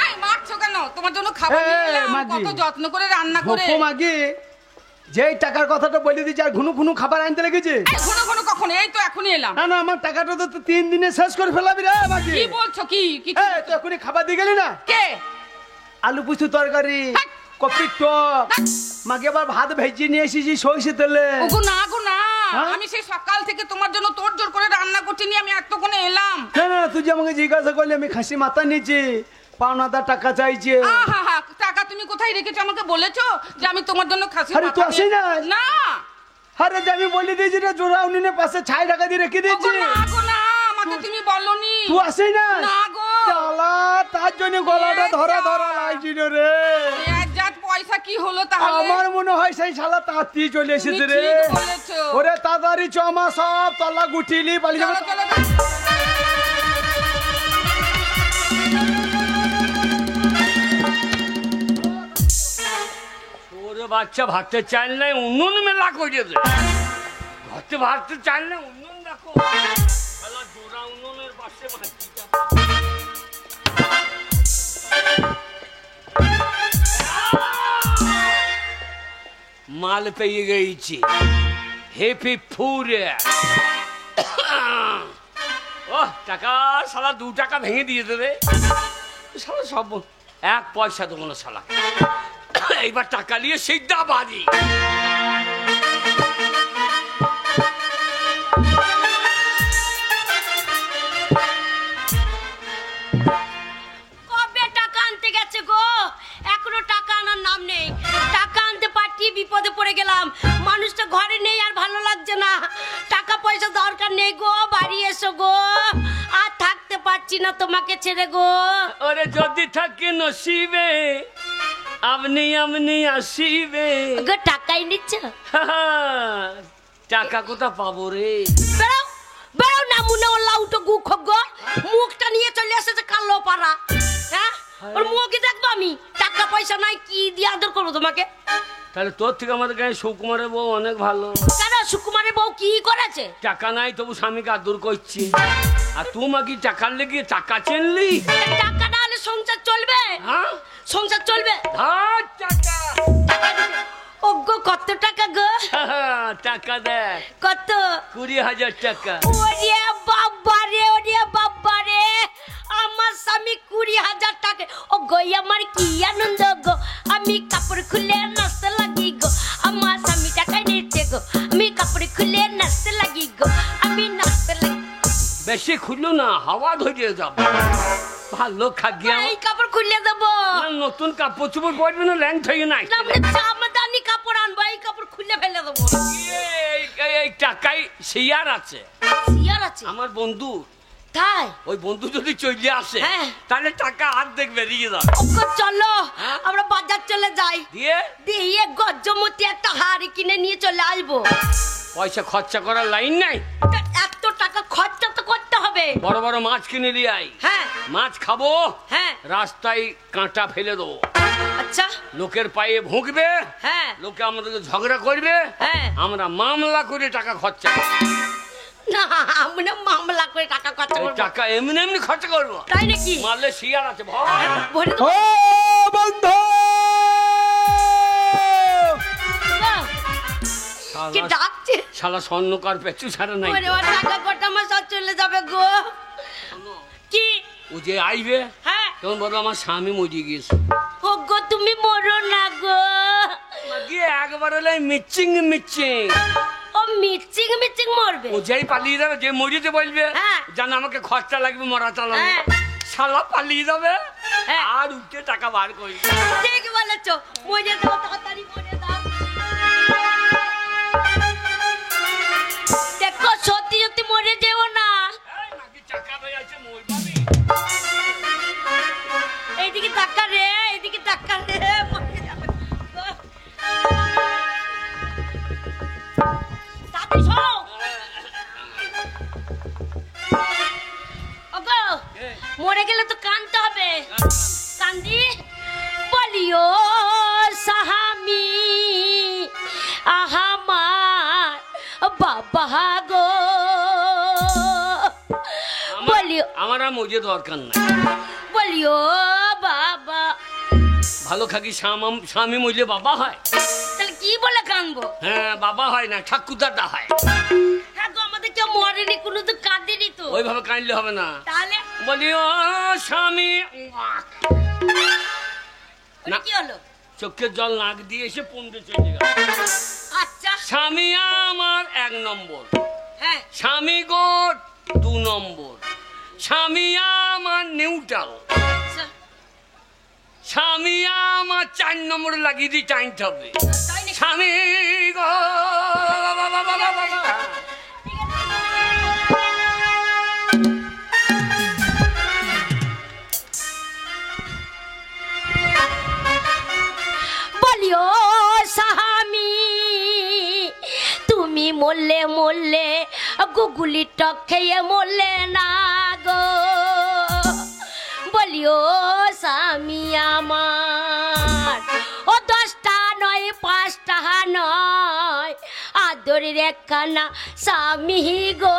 এই মারছো কেন? তোমার জন্য খাবার নিয়ে এই, এলাম, মাগি। কত যত্ন করে রান্না করে। ভোপো মাগি, যেই টাকার কথাটা বলে দিচ্ছে আর ঘুনু ঘুনু খাবার আনতে লেগেছে। এই ঘন ঘন কখন? এই তো এখনই এলাম। না না, আমার টাকাটা তো 3 দিনে শেষ করে ফেলাবি রে মাগি। কি বলছো? কি কি? এই তো এখনই খাবার দিয়ে গেলি না? কে? আলু পুস্তু তরকারি, হ্যাঁ। কপির টক, মাকে আবার ভাত ভেজিয়ে নিয়ে এসেছি সরষে তেলে। ওগো না গো না, হ্যাঁ? আমি সেই সকাল থেকে তোমার জন্য তোড়জোড় করে রান্না করছি, নিয়ে আমি এতক্ষণে এলাম। না না, তুই যে আমাকে জিজ্ঞাসা করলি, আমি খাসি মাথা নিয়েছি, পাওনাদার টাকা চাইছে। আহা, টাকা তুমি কোথায় রেখেছো? আমাকে বলেছো যে আমি তোমার জন্য খাসি আরে, মাথা তুই আসি নিয়ে- নাই? না। আরে যে আমি বলে দিয়েছি রে, জোড়া উনিনের পাশে 6 টাকা দিয়ে রেখে ওগো দিয়েছি। না গো না, আমাকে তুমি বলনি। তুই আসি না? না গো। শালা, তার জন্য গলাটা এ ধরা যা। ধরা লাগছিল রে। এক জাত পয়সা কি হলো তাহলে? আমার মনে হয় সেই শালা তাঁতি চলে এসেছে তুমি রে। ঠিক বলেছো। ওরে তাড়াতাড়ি চমা সব তলা গুটিলি পালিয়ে চলো, যাবে। চলো, চলো। ওরে বাচ্চা, ভাতের চাল নাই, উনুন মেলা করে দে। ঘরতে ভাতের চাল নাই, উনুন দেখো। শালা জোড়া উনুনের পাশে ভাতটা। মাল পেয়ে গেছি, হেপি ফুরে। ও টাকা, শালা 2 টাকা ভেঙে দিয়ে দেবে শালা, সব 1 পয়সা দেবো না শালা। এইবার টাকা নিয়ে সিদ্ধা বাড়ি। কবে টাকা আনতে গেছে গো? এখনো টাকা আনার নাম নেই। টাকা আনতে পাঠিয়ে বিপদে পড়ে গেলাম। মানুষটা ঘরে নেই, আর ভালো লাগছে না। টাকা পয়সা দরকার নেই গো, বাড়ি এসো গো। আর থাকতে পারছি না তোমাকে ছেড়ে গো। ওরে যদি থাকে নসিবে, আপনি আপনি আসিবে। গো টাকাই নিচ্ছ? টাকা কোথা পাবো রে? বেরো বেরো না, মুনে ও লাউটো গু খগ্গ। মুখটা নিয়ে চলে এসেছে কালো পাড়া। হ্যাঁ, ওর মুখে দেখবো আমি? টাকা পয়সা নাই, কি দিয়ে আদর করবো তোমাকে? তাহলে তোর থেকে আমাদের গায়ে সুকুমারের বউ অনেক ভালো। কেন, সুকুমারের বউ কি করেছে? টাকা নাই তবু স্বামীকে আদর করছি, আর তোমাকে টাকার লেগে টাকা চেনলি। টাকা না হলে সংসার চলবে? হ্যাঁ, সংসার চলবে? ধার টাকা। ওগো কত টাকা গো? টাকা দেখ, কত? 20,000 টাকা। ওরে বাবা রে, ওরে বাবা রে, আমার স্বামী 20,000 টাকা। ও গো আমার কি আনন্দ গো, আমি কাপড় খুলে নাচতে লাগি গো। আমার স্বামী টাকা নিচ্ছে গো, আমি কাপড় খুলে নাচতে লাগি গো, আমি নাচতে লাগি। বেশি খুললো না, হাওয়া ধরিয়ে যাব। ভালো খাগিয়া এই কাপড় খুলে দেবো নতুন কাপড় চোপড় পরবে না, ল্যাং থেকে নাই। না, মানে জামাদানি কাপড় আনবো, এই কাপড় খুলে ফেলে দেবো। এই টাকায় শেয়ার আছে শিয়ার আছে আমার বন্ধু। তাই? ওই বন্ধু যদি চলে আসে হ্যাঁ। তাহলে টাকা অর্ধেক বেরিয়ে যাবে। ওগো চলো, হ্যাঁ? আমরা বাজার চলে যাই, দিয়ে দিয়ে গজ্জমতি একটা হাড়ি কিনে নিয়ে চলে আসবো। পয়সা খরচা করার লাইন নাই। তা এত টাকা খরচা তো করতে হবে। বড় বড় মাছ কিনে নিয়ে আই। হ্যাঁ মাছ খাবো, হ্যাঁ। রাস্তায় কাঁটা ফেলে দেবো, আচ্ছা, লোকের পায়ে ভুঁকবে, হ্যাঁ লোকে আমাদেরকে ঝগড়া করবে, হ্যাঁ। আমরা মামলা করে টাকা খরচা করবো। না, আমরা মামলা করে টাকা খরচা এই করবো। টাকা এমনি এমনি খরচা করবো। তাই নাকি? মারলে শিয়ার আছে ভয়। ভরে ও দেবো। বন্ধু, কি ডাকছে? শালা স্বর্ণকার পেছু ছাড়া নাই। ওরে ওর টাকা কটা আমার সব চলে যাবে গো। কি? ও যে আইবে হ্যাঁ। তখন বলো আমার স্বামী মরে গিয়েছে। ও গো তুমি মরো না গো। গিয়ে একবার হলে মিচিং মিচিং। ও মিচিং মিচিং মরবে? ও যেই পালিয়ে যাবে, যে মরিতে বলবে হ্যাঁ। জান আমাকে খরচা লাগবে মরা চালানো, হ্যাঁ। শালা পালিয়ে যাবে। হ্যাঁ। আর উঠে টাকা বার করি। ঠিক বলেছো, মরে দাও, তাড়াতাড়ি মরে দাও। দেখো সত্যি সত্যি মরে যেও না। এই, নাকি চাকা হয়ে আছে, মরবাবি। এইদিকে টাকা রে, এইদিকে টাকা রে, মরে যাবে। তাড়াতাড়ি শোনো। ওগো, মরে গেলে তো কানতে হবে। কান্দি বলিও সাহামি আহামার বাবা গো, বলিও আমার আর মজে দরকার নাই। বলিও বাবা। ভালো খাকি স্বামী মরলে বাবা হয়? তাহলে কি বলে কানবো? হ্যাঁ, বাবা হয় না, ঠাকুরদাদা হয়। হ্যাঁ গো, আমাদের কেউ মরেনি, কোনো তো কাঁদেনি তো। ওইভাবে কাঁদলে হবে না। তাহলে বলি ও স্বামী, না, কি হলো? চোখের জল নাক দিয়ে এসে পুন্ডে চলে গেল। আচ্ছা স্বামী আমার 1 নম্বর, হ্যাঁ, স্বামী গো 2 নম্বর, স্বামী আমার নিউট্রাল, আচ্ছা স্বামী আমার 4 নম্বর লাগিয়ে দিয়ে টাইমতে হবে। তাই নাকি? স্বামী গো বলিও সাহামি তুমি মরলে মরলে গুগুলি টক খেয়ে মরলে না গো, বলিও স্বামী আমার ও 10টা নয় 5টা নয় আদরের একখানা স্বামী গো,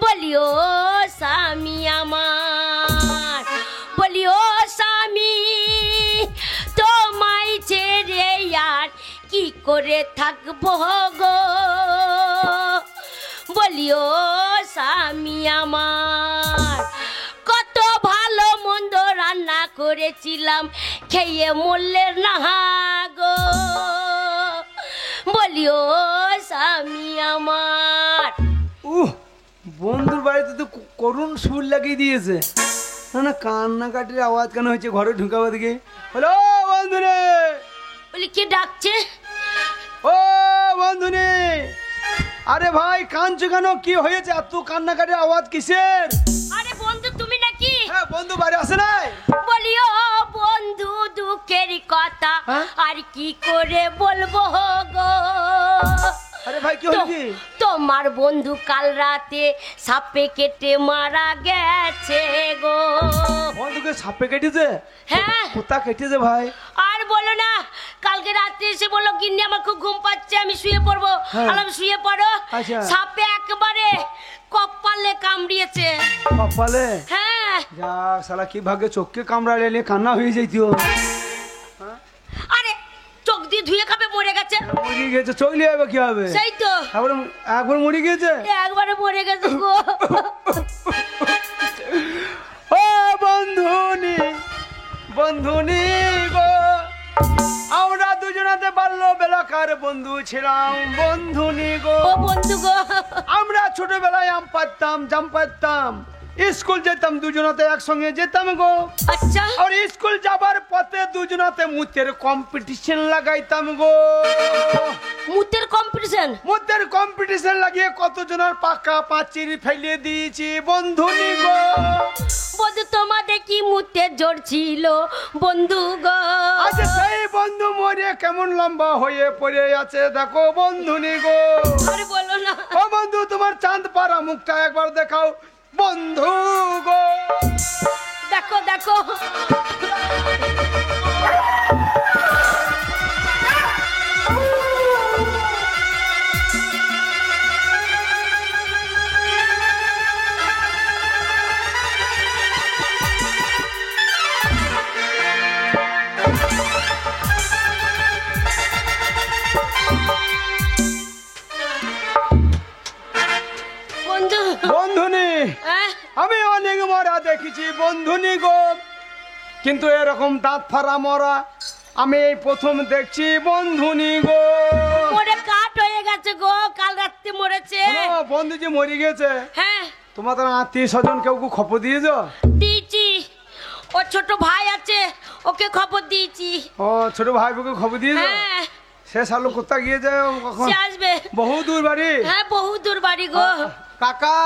বলিও স্বামী আমার, বলিও স্বামী তোমায় ছেড়ে আর কি করে থাকবো গো, বলিও স্বামী আমার কত ভালো মন্দ রান্না করেছিলাম খেয়ে মরলে না গো, বলিও স্বামী আমার। বন্ধুর বাড়িতে তো করুণ সুর লাগিয়ে দিয়েছে। না না, কান্নাকাটির আওয়াজ কেন হয়েছে? ঘরে ঢুকাবো দিকে। হ্যালো বন্ধুরে, বলি কে ডাকছে? ও বন্ধুনি, আরে ভাই কাঁদছো কেন? কি হয়েছে? এত কান্নাকাটির আওয়াজ কিসের? আরে বন্ধু তুমি নাকি? হ্যাঁ, বন্ধু বাড়ি আসে নাই? বলিও বন্ধু দুঃখের কথা হ্যাঁ? আর কি করে বলবো গো, আরে ভাই কি হলো কি? তোমার বন্ধু কাল রাতে সাপে কেটে মারা গেছে গো। বন্ধুকে সাপে কেটেছে? হ্যাঁ, কোথা কেটেছে ভাই? আর বলো না, কালকে রাতে এসে বললো গিন্নি আমার খুব ঘুম পাচ্ছে, আমি শুয়ে পড়বো। হ্যাঁ। আমি শুয়ে পড়ো, আচ্ছা। সাপে একেবারে কপালে কামড়িয়েছে। কপালে? হ্যাঁ, যা শালা, কি ভাগ্যে চোখকে কামড়ালে, নিয়ে কান্না হয়ে যাইতো। আরে চোখ দিয়ে ধুয়ে খাবে, মরে গেছে। মরে গেছে, চলে যাবে কি হবে? সেই তো একবার মরে গেছে। একবারে মরে গেছে গো। ও বন্ধুনি, বন্ধুনি গো, আমরা দুজনাতে বাল্য বেলাকার বন্ধু ছিলাম। বন্ধুনি গো, ও বন্ধু গো, আমরা ছোটবেলায় আম পারতাম, জাম পারতাম, স্কুল যেতাম দুজনাতে একসঙ্গে যেতাম গো। আচ্ছা আর স্কুল যাবার পথে দুজনাতে মুতের কম্পিটিশন লাগাইতাম গো। মুতের কম্পিটিশন? মুতের কম্পিটিশন লাগিয়ে কতজনের পাকা পাঁচির ফেলে দিয়েছি বন্ধুনি গো। বন্ধু তোমাদের কি মুতে জোর ছিল বন্ধু গো? আচ্ছা, সেই বন্ধু মরে কেমন লম্বা হয়ে পড়ে আছে দেখো বন্ধুনি গো। আরে বলো না। ও বন্ধু, তোমার চাঁদ পাড়া মুখটা একবার দেখাও বন্ধু গো। দেখো দেখো, বন্ধু বন্ধুনি, আমি অনেক মরা দেখেছি বন্ধুনি গো, কিন্তু এরকম দাঁত ফাড়া মরা আমি এই প্রথম দেখছি বন্ধুনি গো। মরে কাট হয়ে গেছে গো, কাল রাত্রে মরেছে। শোনো, বন্ধু যে মরে গেছে, হ্যাঁ তোমাদের আত্মীয় স্বজন কেউ খবর দিয়েছো? দিয়েছি, ও ছোট ভাই আছে, ওকে খবর দিয়েছি। ও ছোট ভাই বুকে খবর দিয়েছো? হ্যাঁ, সে শালো কোথায় গিয়েছে কখন? সে আসবে। বহু দূর বাড়ি? হ্যাঁ, বহু দূর বাড়ি গো। কাকা,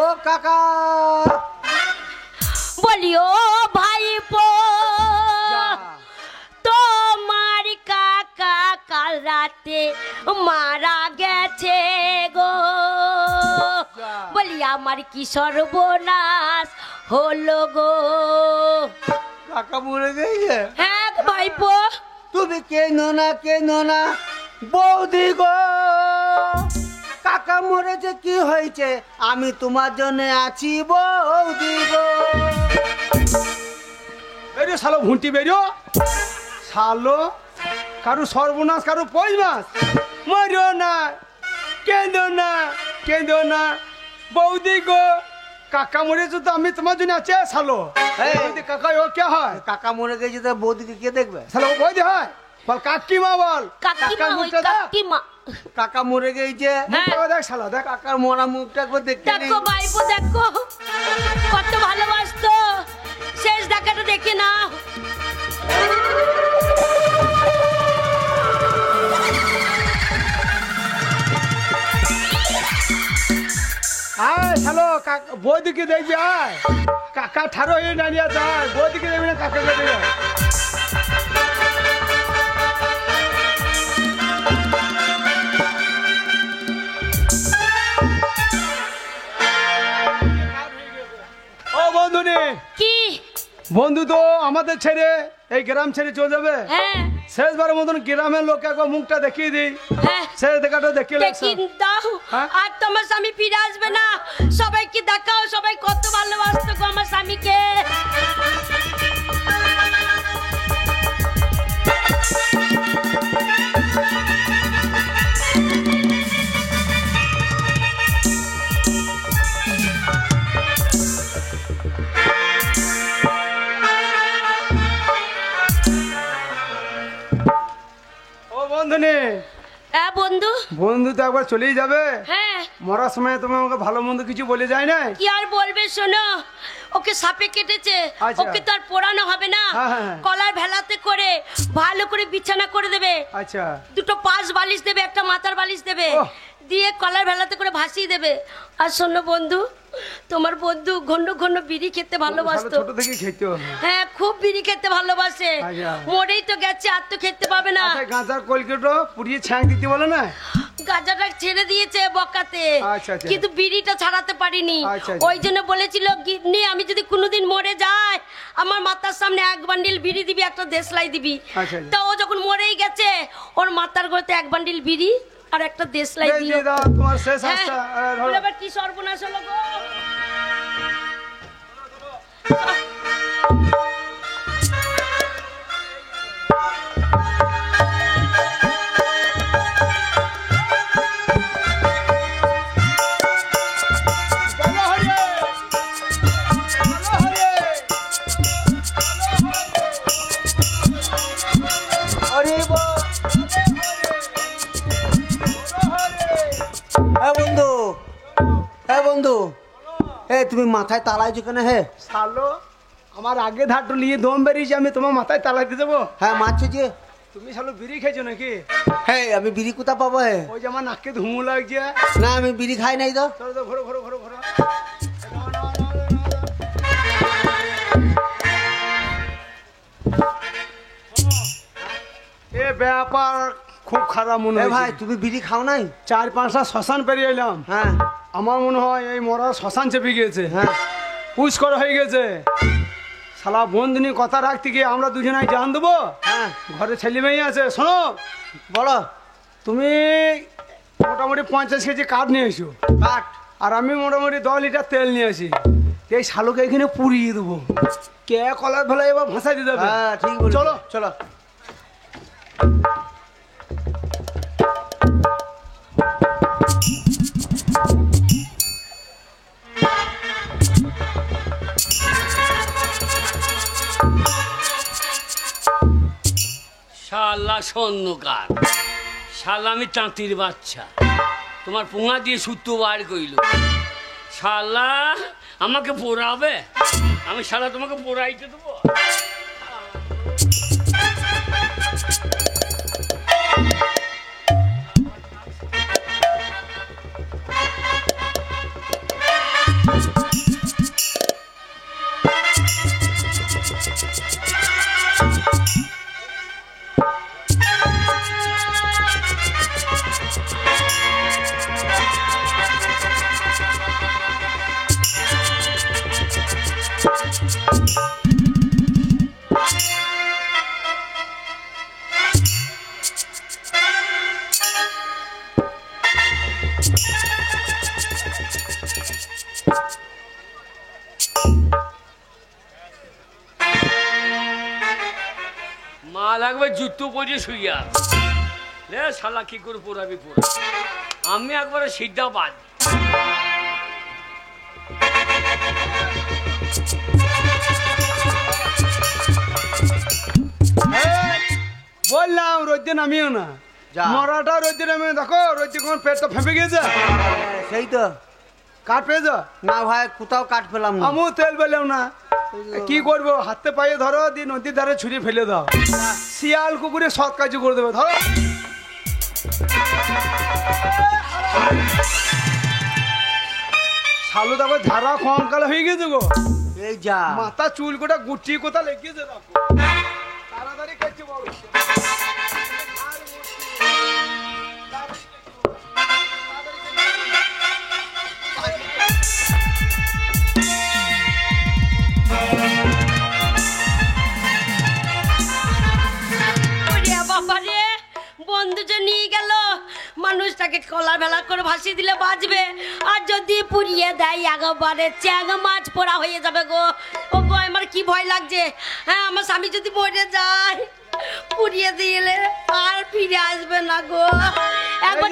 ও কাকা, বলিও ভাইপো, তোমার কাকা কাল রাতে মারা গেছে গো। বলি আমার কি সর্বনাশ হলো গো। কাকা মরে গেছে? হ্যাঁ ভাইপো। তুমি কেনো না বৌদি গো, কাকা মরেছে, কি হয়েছে? আমি তোমার জন্য আছি বৌদি গো। বেরিও শালো ভুঁটি বেরিও শালো, কারু সর্বনাশ কারু পৌষ মাস। মরিও না, কেঁদো না বৌদি গো, কাকা মরেছে তো আমি তোমার জন্য আছে শালো। এই। বৌদি কাকা ও কে হয়? কাকা মরে গেছে তো বৌদিকে কে দেখবে? শালো ও বৌদি হয়? বল কাকিমা বল। কাকিমা কাকার ওই মুখটা দেখ। কাকিমা। কাকা মরে গেছে, মুখটা দেখ শালা দেখ। কাকার মরা মুখটা একবার দেখতে নেই। দেখো ভাইপো, দেখো কত ভালোবাসতো, শেষ দেখাটা দেখে না। আয় শালো বৌদিকে দেখবি, আয় কাকা ঠারো হয়ে দাঁড়িয়ে আছে, আয় বৌদিকে দেখবি না কাকাকে দেখবি। ও বন্ধু নে, কি? বন্ধু তো আমাদের ছেড়ে এই গ্রাম ছেড়ে চলে যাবে। হ্যাঁ শেষবারের মতন গ্রামের লোক একবার মুখটা দেখিয়ে দিই, হ্যাঁ, শেষ দেখাটা দেখিয়ে দেখিয়ে দাও। হ্যাঁ? আর তোমার স্বামী ফিরে আসবে না। সবাইকে দেখাও, সবাই কত ভালোবাসতো গো আমার স্বামীকে। ও বন্ধু নে, হ্যাঁ বন্ধু। বন্ধু তো একবার চলেই যাবে। হ্যাঁ, মরার সময় তুমি আমাকে ভালো মন্দ কিছু বলে যায় না? কি আর বলবে শোনো, ওকে সাপে কেটেছে, আচ্ছা। ওকে তো আর পোড়ানো হবে না। হ্যাঁ, হ্যাঁ, হ্যাঁ। কলার ভেলাতে করে ভালো করে বিছানা করে দেবে। আচ্ছা দুটো পাশ বালিশ দেবে, একটা মাথার বালিশ দেবে, ওহ। দিয়ে কলার ভেলাতে করে ভাসিয়ে দেবে। আর শোনো বন্ধু, তোমার বন্ধু ঘন ঘন বিড়ি খেতে ভালোবাসতো। ছোট থেকে খেতে হবে। হ্যাঁ, খুব বিড়ি খেতে ভালোবাসে। আচ্ছা। মরেই তো গেছে, আর তো খেতে পাবে না। আচ্ছা গাঁজার কলকেটো পুড়িয়ে ছ্যাঁক দিতে বলে না? গাঁজাটা ছেড়ে দিয়েছে বকাতে, আচ্ছা, আচ্ছা। কিন্তু বিড়িটা ছাড়াতে পারিনি। আচ্ছা, আচ্ছা। ওই জন্য বলেছিল গিন্নি, আমি যদি কোনোদিন মরে যাই, আমার মাথার সামনে এক বান্ডিল বিড়ি দিবি, একটা দেশলাই দিবি। আচ্ছা, আচ্ছা। তা ও যখন মরেই গেছে, ওর মাথার ঘরেতে এক বান্ডিল বিড়ি আর একটা দেশলাই এই দিও। যে দাও তোমার শেষ হ্যাঁ, আশা। বলে আবার কি সর্বনাশ হলো গো। আরে বাহ! হ্যাঁ বন্ধু, হ্যাঁ বন্ধু, তুমি মাথায় তালাইছো কেন? হে শালো, আমার আগে ধারটো নিয়ে দম বেরিয়েছে, আমি তোমার মাথায় তালা দিয়ে দেবো? হ্যাঁ মারছো যে। তুমি শালো বিড়ি খেয়েছো নাকি? হ্যাঁ, আমি বিড়ি কোথা পাবো? হে ওই যে আমার নাকে ধুমু লাগছে। না, আমি বিড়ি খাই নাই তো। চলো তো ঘোরো ঘোরো ঘোরো ঘোরো। এ ব্যাপার খুব খারাপ মনে এ হয় ভাই, তুমি বিড়ি খাও নাই? 4-5টা শ্মশান পেরিয়ে এলাম। হ্যাঁ আমার মনে হয় এই মরা শ্মশান চেপে গিয়েছে। হ্যাঁ, পুষ করা হয়ে গেছে। শালা বন্ধুনি কথা রাখতে গিয়ে আমরা দুজনাই জান দেবো। হ্যাঁ ঘরে ছেলে মেয়ে আছে, শোনো, বলো। তুমি মোটামুটি 50 কেজি কাঠ নিয়ে এসো, কাট। আর আমি মোটামুটি 10 লিটার তেল নিয়ে আসি। এই শালোকে এখানে পুড়িয়ে দেবো, কে কলার ভেলা এবার ভাষা দিয়ে দেবে। হ্যাঁ ঠিক বলেছো। চলো চলো। শালা স্বর্ণকার, শালা আমি তাঁতির বাচ্চা, তোমার পোঙা দিয়ে সুতো বার কইল, শালা আমাকে পোড়াবে। আমি শালা তোমাকে পোড়াইতে দেবো। মা লাগবে জুতো পরে শুইয়া রে শালা কি করে পোড়াবি পোড়া। আমি একবারে সিদ্ধা বাদ। বললাম রোদ্দে নামিও না, যা। মরাটা রোদ্দে নামিও। দেখো রোদ্দে কোন পেটটা ফেঁপে গেছে। সেই তো কাঠ পেয়েছ? না ভাই, কোথাও কাট পেলাম না। আমিও তেল পেলাম না। কি করবো, হাতে পায়ে ধরো, দিয়ে নদীর ধারে ছুঁড়ে ফেলে দাও। শিয়াল কুকুরে সৎ কাজ করে দেবে। ধরো শালু, দেখো ঝাড়া কঙ্কাল হয়ে গেছে গো। এই যা মাথা চুল কোটা গুটি কোথা লেগেছে দেখো। তাড়াতাড়ি করছি বলো। ওরে বাবা রে, বন্ধু যে নিয়ে গেল, মানুষটাকে কলা ভেলা করে ভাসিয়ে দিলে বাঁচবে, আর যদি পুড়িয়ে দেয় একবারে চ্যাং মাছ পোড়া হয়ে যাবে গো। ও গো, আমার কি ভয় লাগছে। হ্যাঁ, আমার স্বামী যদি মরে যায়, পুড়িয়ে দিলে আর ফিরে আসবে না গো। একবার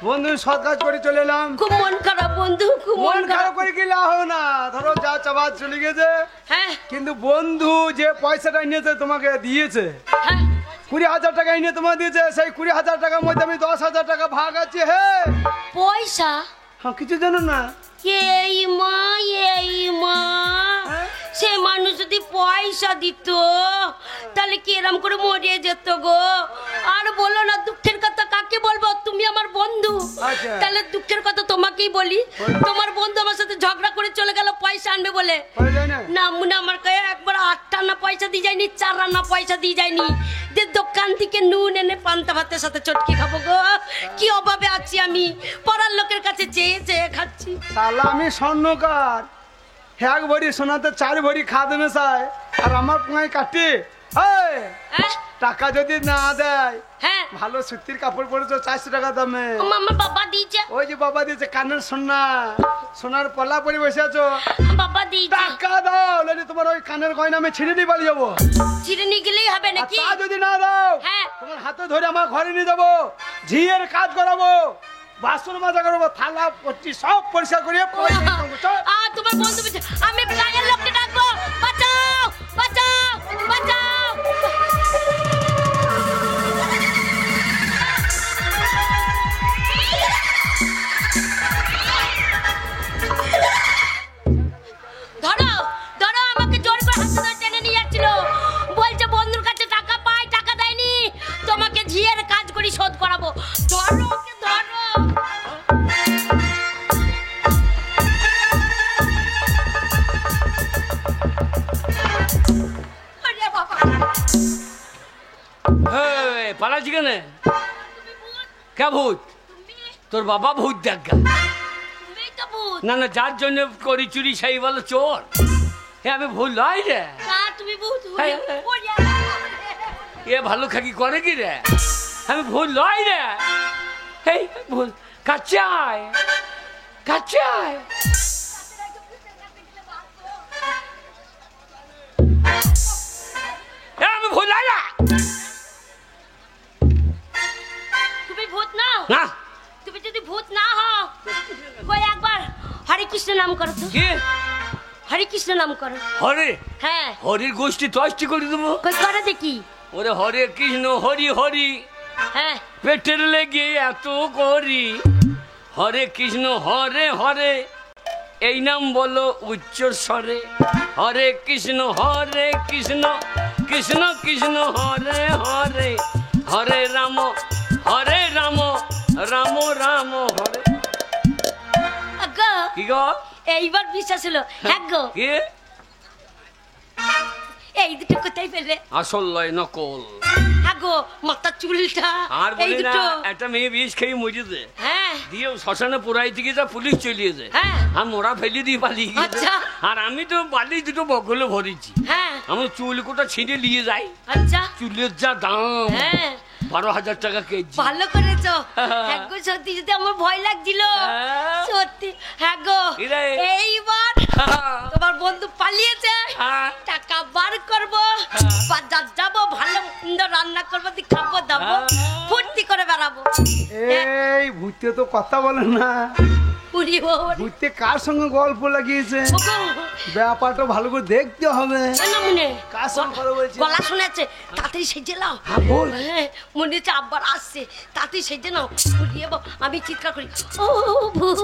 বন্ধু সৎ কাজ করে চলে এলাম। খুব মন খারাপ বন্ধু, খুব মন খারাপ করে কি লাভ হবে না। ধরো যা চাবাদ চলে গেছে, হ্যাঁ কিন্তু বন্ধু যে পয়সাটা নিয়েছে তোমাকে দিয়েছে, হ্যাঁ 20,000 টাকা এনে তোমার দিয়েছে। সেই 20,000 টাকার মধ্যে আমি 10,000 টাকা ভাগ আছে। হে পয়সা হ্যাঁ, কিছু জানো না? এই মা, এই মা, সে মানুষ যদি পয়সা দিত তাহলে কি এরম করে মরিয়ে যেত গো। আর বলো না, দুঃখের কথা কাকে বলবো, তুমি আমার বন্ধু। আচ্ছা। তাহলে দুঃখের কথা তোমাকেই বলি। তোমার বন্ধু আমার সাথে ঝগড়া করে চলে গেল পয়সা আনবে বলে। হয়ে যায় না? না মুনা আমার কাছে একবার 8 আনা পয়সা দিয়ে যায়নি, 4 আনা পয়সা দিয়ে যায়নি। যে দোকান থেকে নুন এনে পান্তা ভাতের সাথে চটকি খাবো গো। কি অভাবে আছি আমি, পড়ার লোকের কাছে চেয়ে চেয়ে খাচ্ছি। শালা আমি স্বর্ণকার, 1 ভরি সোনাতে 4 ভরি খাদ মেশায়, আর আমার পুঙায় কাটে। এই, হ্যাঁ টাকা যদি না দেয়, হ্যাঁ ভালো সুতির কাপড় পরেছো 400 টাকা দামে, আমার বাবা দিয়েছে, ওই যে বাবা দিয়েছে কানের সোনা, সোনার পলা পরে বসে আছো, বাবা দিয়েছে। টাকা দাও, নাহলে তোমার ওই কানের গয়না আমি ছিঁড়ে দিয়ে পালিয়ে যাবো। ছিঁড়ে নিয়ে গেলেই হবে আর নাকি? তা যদি না দাও, হ্যাঁ তোমার হাতে ধরে আমার ঘরে নিয়ে যাবো, ঝিয়ের কাজ করাবো, বাসন মাজা করবো, থালা পট্টি সব পরিষ্কার করিয়ে পয়সা দেবো। চল। আর তোমার বন্ধু বলছে, আমি গায়ের লোককে ডাকবো, বাঁচাও বাঁচাও বাঁচাও। ধরো ধরো, আমাকে জোর করে হাতে ধরে টেনে নিয়ে যাচ্ছিল। বলছে বন্ধুর কাছে টাকা পাই, টাকা দেয়নি, তোমাকে ঝিয়ের কাজ করি শোধ করাবো। ধরো ওকে, ধরো। আরে বাবা, পালাচ্ছি কেন? কে ভূত? তোর বাবা ভূত দেখা। তুমিই তো ভূত। না না, যার জন্য করি চুরি সেই বলো চোর। হে আমি ভুল নয় রে। না, তুমি ভূত। হ্যাঁ, হ্যাঁ। এ ভালো খাকি করে কি রে? আমি ভুল নয় রে। এই ভুল কাচ্চায় কাচ্চায়। আমি ভুল নয় না। তুমি ভূত না? না তুমি যদি ভূত না হও, কই একবার হরে কৃষ্ণ নাম করো তো। কি? হরে কৃষ্ণ নাম করো। হরে? হ্যাঁ, হরির গোষ্ঠী তষ্টি করে দেবো। কই করো দেখি। ওরে হরে কৃষ্ণ হরি হরি, হ্যাঁ পেটের লেগে এত করি, হরে কৃষ্ণ হরে হরে, এই নাম বলো উচ্চ স্বরে। হরে কৃষ্ণ কৃষ্ণ কৃষ্ণ হরে হরে, হরে রাম রাম রাম হরে। আগো কি গো? এইবার বিশ্বাস হলো। হ্যাঁ গো, কি? এই দুটো কোথায় পেলে? আসল লয় নকল। হ্যাঁ গো, মাথার চুলটা আর এই বলি না, দুটো। একটা মেয়ে বিষ খেয়ে মরেছে, হ্যাঁ দিয়ে শ্মশানে পোড়াই থেকে যা পুলিশ চলিয়েছে, হ্যাঁ। আর মোড়া ফেলে দিয়ে পালিয়ে গেছে। আচ্ছা। আর আমি তো বালি দুটো বগলে ভরেছি, হ্যাঁ আমি চুল কোটা ছিঁড়ে নিয়ে যাই। আচ্ছা চুলের যা দাম, হ্যাঁ 12,000 টাকা কেজি। ভালো করেছো। হ্যাঁ গো, সত্যি যদি আমার ভয় লাগছিল হ্যাঁ। সত্যি। হ্যাঁ গো, কি রে? এইবার তোমার বন্ধু পালিয়েছে, হ্যাঁ। টাকা বার করবো, বাজার যাবো, ভালো মন্দ রান্না করবো, দিয়ে খাবো দাবো, হ্যাঁ। ফুর্তি করে বেড়াবো। এই ভূতে তো কথা বলে না, পুরি ওর। ভূতে কার সঙ্গে গল্প লাগিয়েছে ওগো, ব্যাপারটা ভালো করে দেখতে হবে। না মনে কার সঙ্গে কথা বলছে? গলা শুনেছে, তাড়াতাড়ি সেজে নাও। হ্যাঁ, বল। হ্যাঁ, মনে হচ্ছে আব্বার আসছে, তাড়াতাড়ি সেজে নাও। পুড়িয়ে আমি চিৎকার করি, ও ভূত,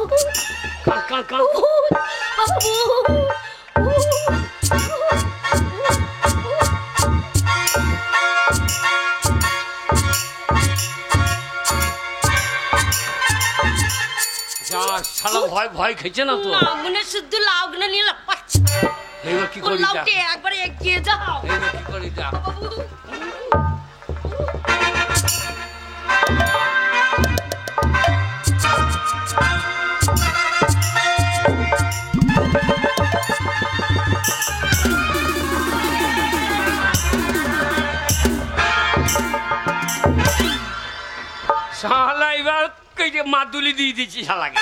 কার কার কার? ভূত, ও ভূত, যা শালা ভয় ভয় খেয়েছে না তো? না মনে শুদ্ধ লাউগুলো নিয়ে লাপাচ্ছে। এইবার কি করি? যা লাউকে একবারে এগিয়ে যাও। এইবার কি করি? যা শালা এবার কেটে মাদুলি দিয়ে দিচ্ছি শালাকে,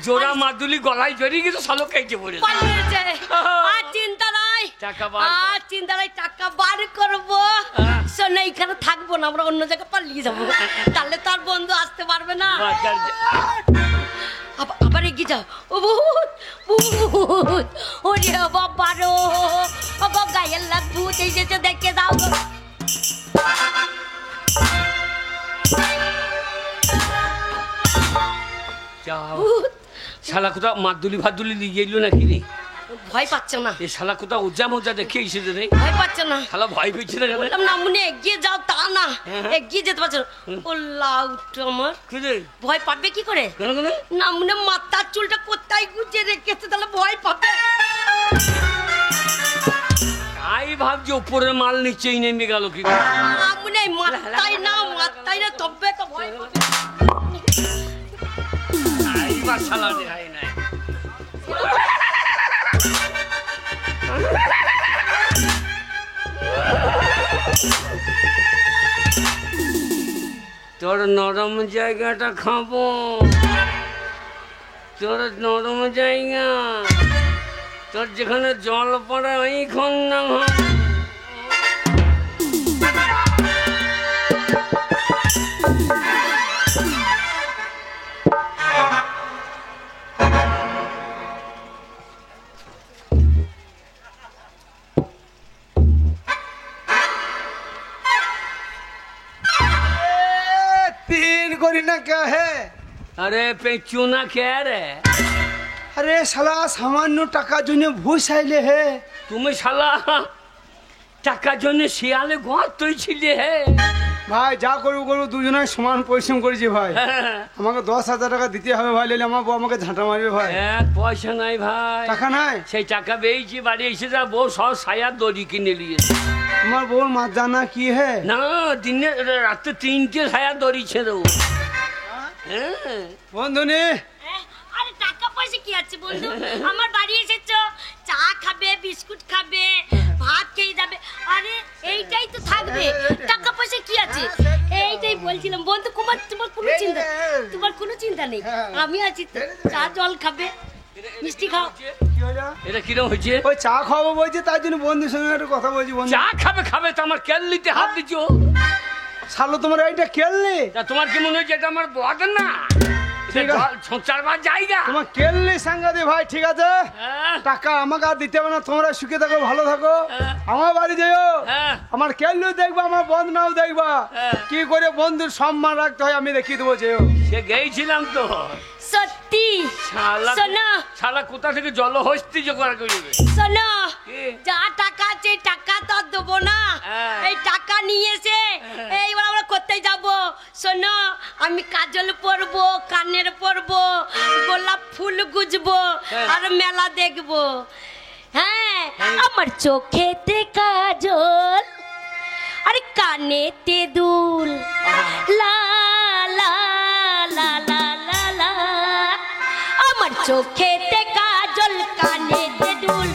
জোড়া মাদুলি গলায় জড়িয়ে গেছে, শালো কেটে পড়ে পালিয়েছে। আর চিন্তা নাই, টাকা বার কর। আর চিন্তা নাই, টাকা বার করবো। শোনো, এইখানে থাকবো না, আমরা অন্য জায়গায় পালিয়ে যাবো, তাহলে তার বন্ধু আসতে পারবে না। আবার এগিয়ে যাও। ও ভূত, ভূত, ওরে বাবা রো, ও গো গায়ের লাগ ভূত এসেছে, দেখে দাও গো। যাও। ভূত, শালা কোথাও মাদুলি ফাদুলি নিয়ে গেল নাকি রে? ভয় পাচ্ছে না, এ শালা কোথাও উজ্জা মজা দেখে এসেছে রে? ভয় পাচ্ছে না। শালা ভয় পেয়েছে না কেন? বললাম না মনে এগিয়ে যাও, তা না এগিয়ে যেতে পারছো না। ও লাউটা আমার কি রে? ভয় পাবে কি করে? কেন কেন? না মনে মাথার চুলটা কোথায় গুজে রেখেছে, তাহলে ভয় পাবে। আই ভাবছি ওপরের মাল নিচেই নেমে গেল কি করে? না মনে মাথায় না, মাথায় না, তবে তো ভয় পাবে। এইবার শালা দেখাই নাই। তোর নরম জায়গাটা খাবো, তোর নরম জায়গা, তোর যেখানে জল পড়ে ওইখান না খাবো। तीन करी ना क्या है? अरे पेचू ना क्या रे? अरे साला सामान्य टाका जन्य भूस आइले है। তুমি শালা টাকার জন্য শিয়ালে গর্তই ছিলে হে। ভাই যা করবো করবো, দুজনে সমান পরিশ্রম করেছি ভাই। আমাকে 10,000 টাকা দিতে হবে ভাই, নাহলে আমার বউ আমাকে ঝাঁটা মারবে ভাই। এক পয়সা নাই ভাই। টাকা নাই? সেই টাকা পেয়েছি, বাড়ি এসে যা বউ সব সায়া দড়ি কিনে নিয়েছে। তোমার বউর মাত জানা কি হে? না দিনে রাতে 3টে সায়া দড়ি ছেড়ে। হ্যাঁ বন্ধু নে আরে টাকা পয়সা কি আছে বন্ধু? আমার বাড়ি এসেছো, চা খাবে, বিস্কুট খাবে, ভাত খেয়ে যাবে, আরে এইটাই তো থাকবে। টাকা পয়সা কি আছে? এইটাই বলছিলাম বন্ধু, তোমার তোমার কোনো চিন্তা নেই, আমি আছি তো। চা জল খাবে, মিষ্টি খাও। কি হলো? এটা কিরম হয়েছে? ওই চা খাবো বলছে, তার জন্য বন্ধুর সঙ্গে একটু কথা বলছি। বন্ধু চা খাবে খাবে তো আমার কেল্লিতে হাত দিচ্ছ। শালো তোমার এইটা খেললি? তা তোমার কি মনে হচ্ছে এটা আমার বদ না? ঠিক আছে। সঞ্চারবার জায়গা। তোমার কেললি সাংঘাতি ভাই, ঠিক আছে। হ্যাঁ, টাকা আমাকে আর দিতে হবে না, তোমরা সুখে থাকো, ভালো থাকো। হ্যাঁ। আমার বাড়ি যাইও, হ্যাঁ। আমার কেল্লু দেখবা, আমার বন্ধনাও দেখবা। হ্যাঁ। কি করে বন্ধুর সম্মান রাখতে হয় আমি দেখিয়ে দেবো, যেও। সে গেছিলাম তো। সত্যি হস্তি শালা শোনো শালা কোথা থেকে জলহস্তি জোগাড় করবে? শোনো কি? যা টাকা আছে টাকা তো আর দেবো না হ্যাঁ। এই টাকা নিয়েছে এইবার আমরা করতে যাব শোনো আমি কাজল পরবো কানের পরবো গোলাপ ফুল গুজবো হ্যাঁ। আর মেলা দেখবো হ্যাঁ আমার চোখেতে কাজল আরে কানেতে দুল লা লা লা লা লা লা আমার চোখেতে কাজল কানেতে দুল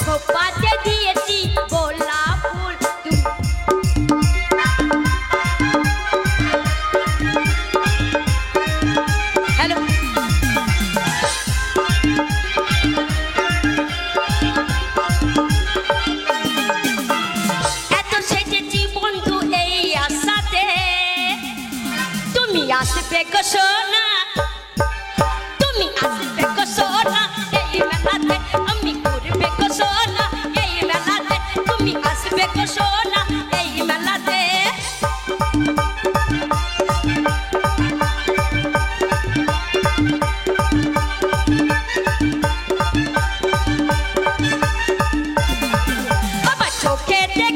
খোপাতে দিয়েছি গোলাপ ফুল হ্যালো এত সেজেছি বন্ধু এই আশাতে তুমি আসবে গো সোনা তুমি আসবে গো সোনা এই মেলাতে আমি ঘুরবে গো সোনা এই মেলাতে তুমি আসবে গো সোনা এই মেলাতে আমার চোখেতে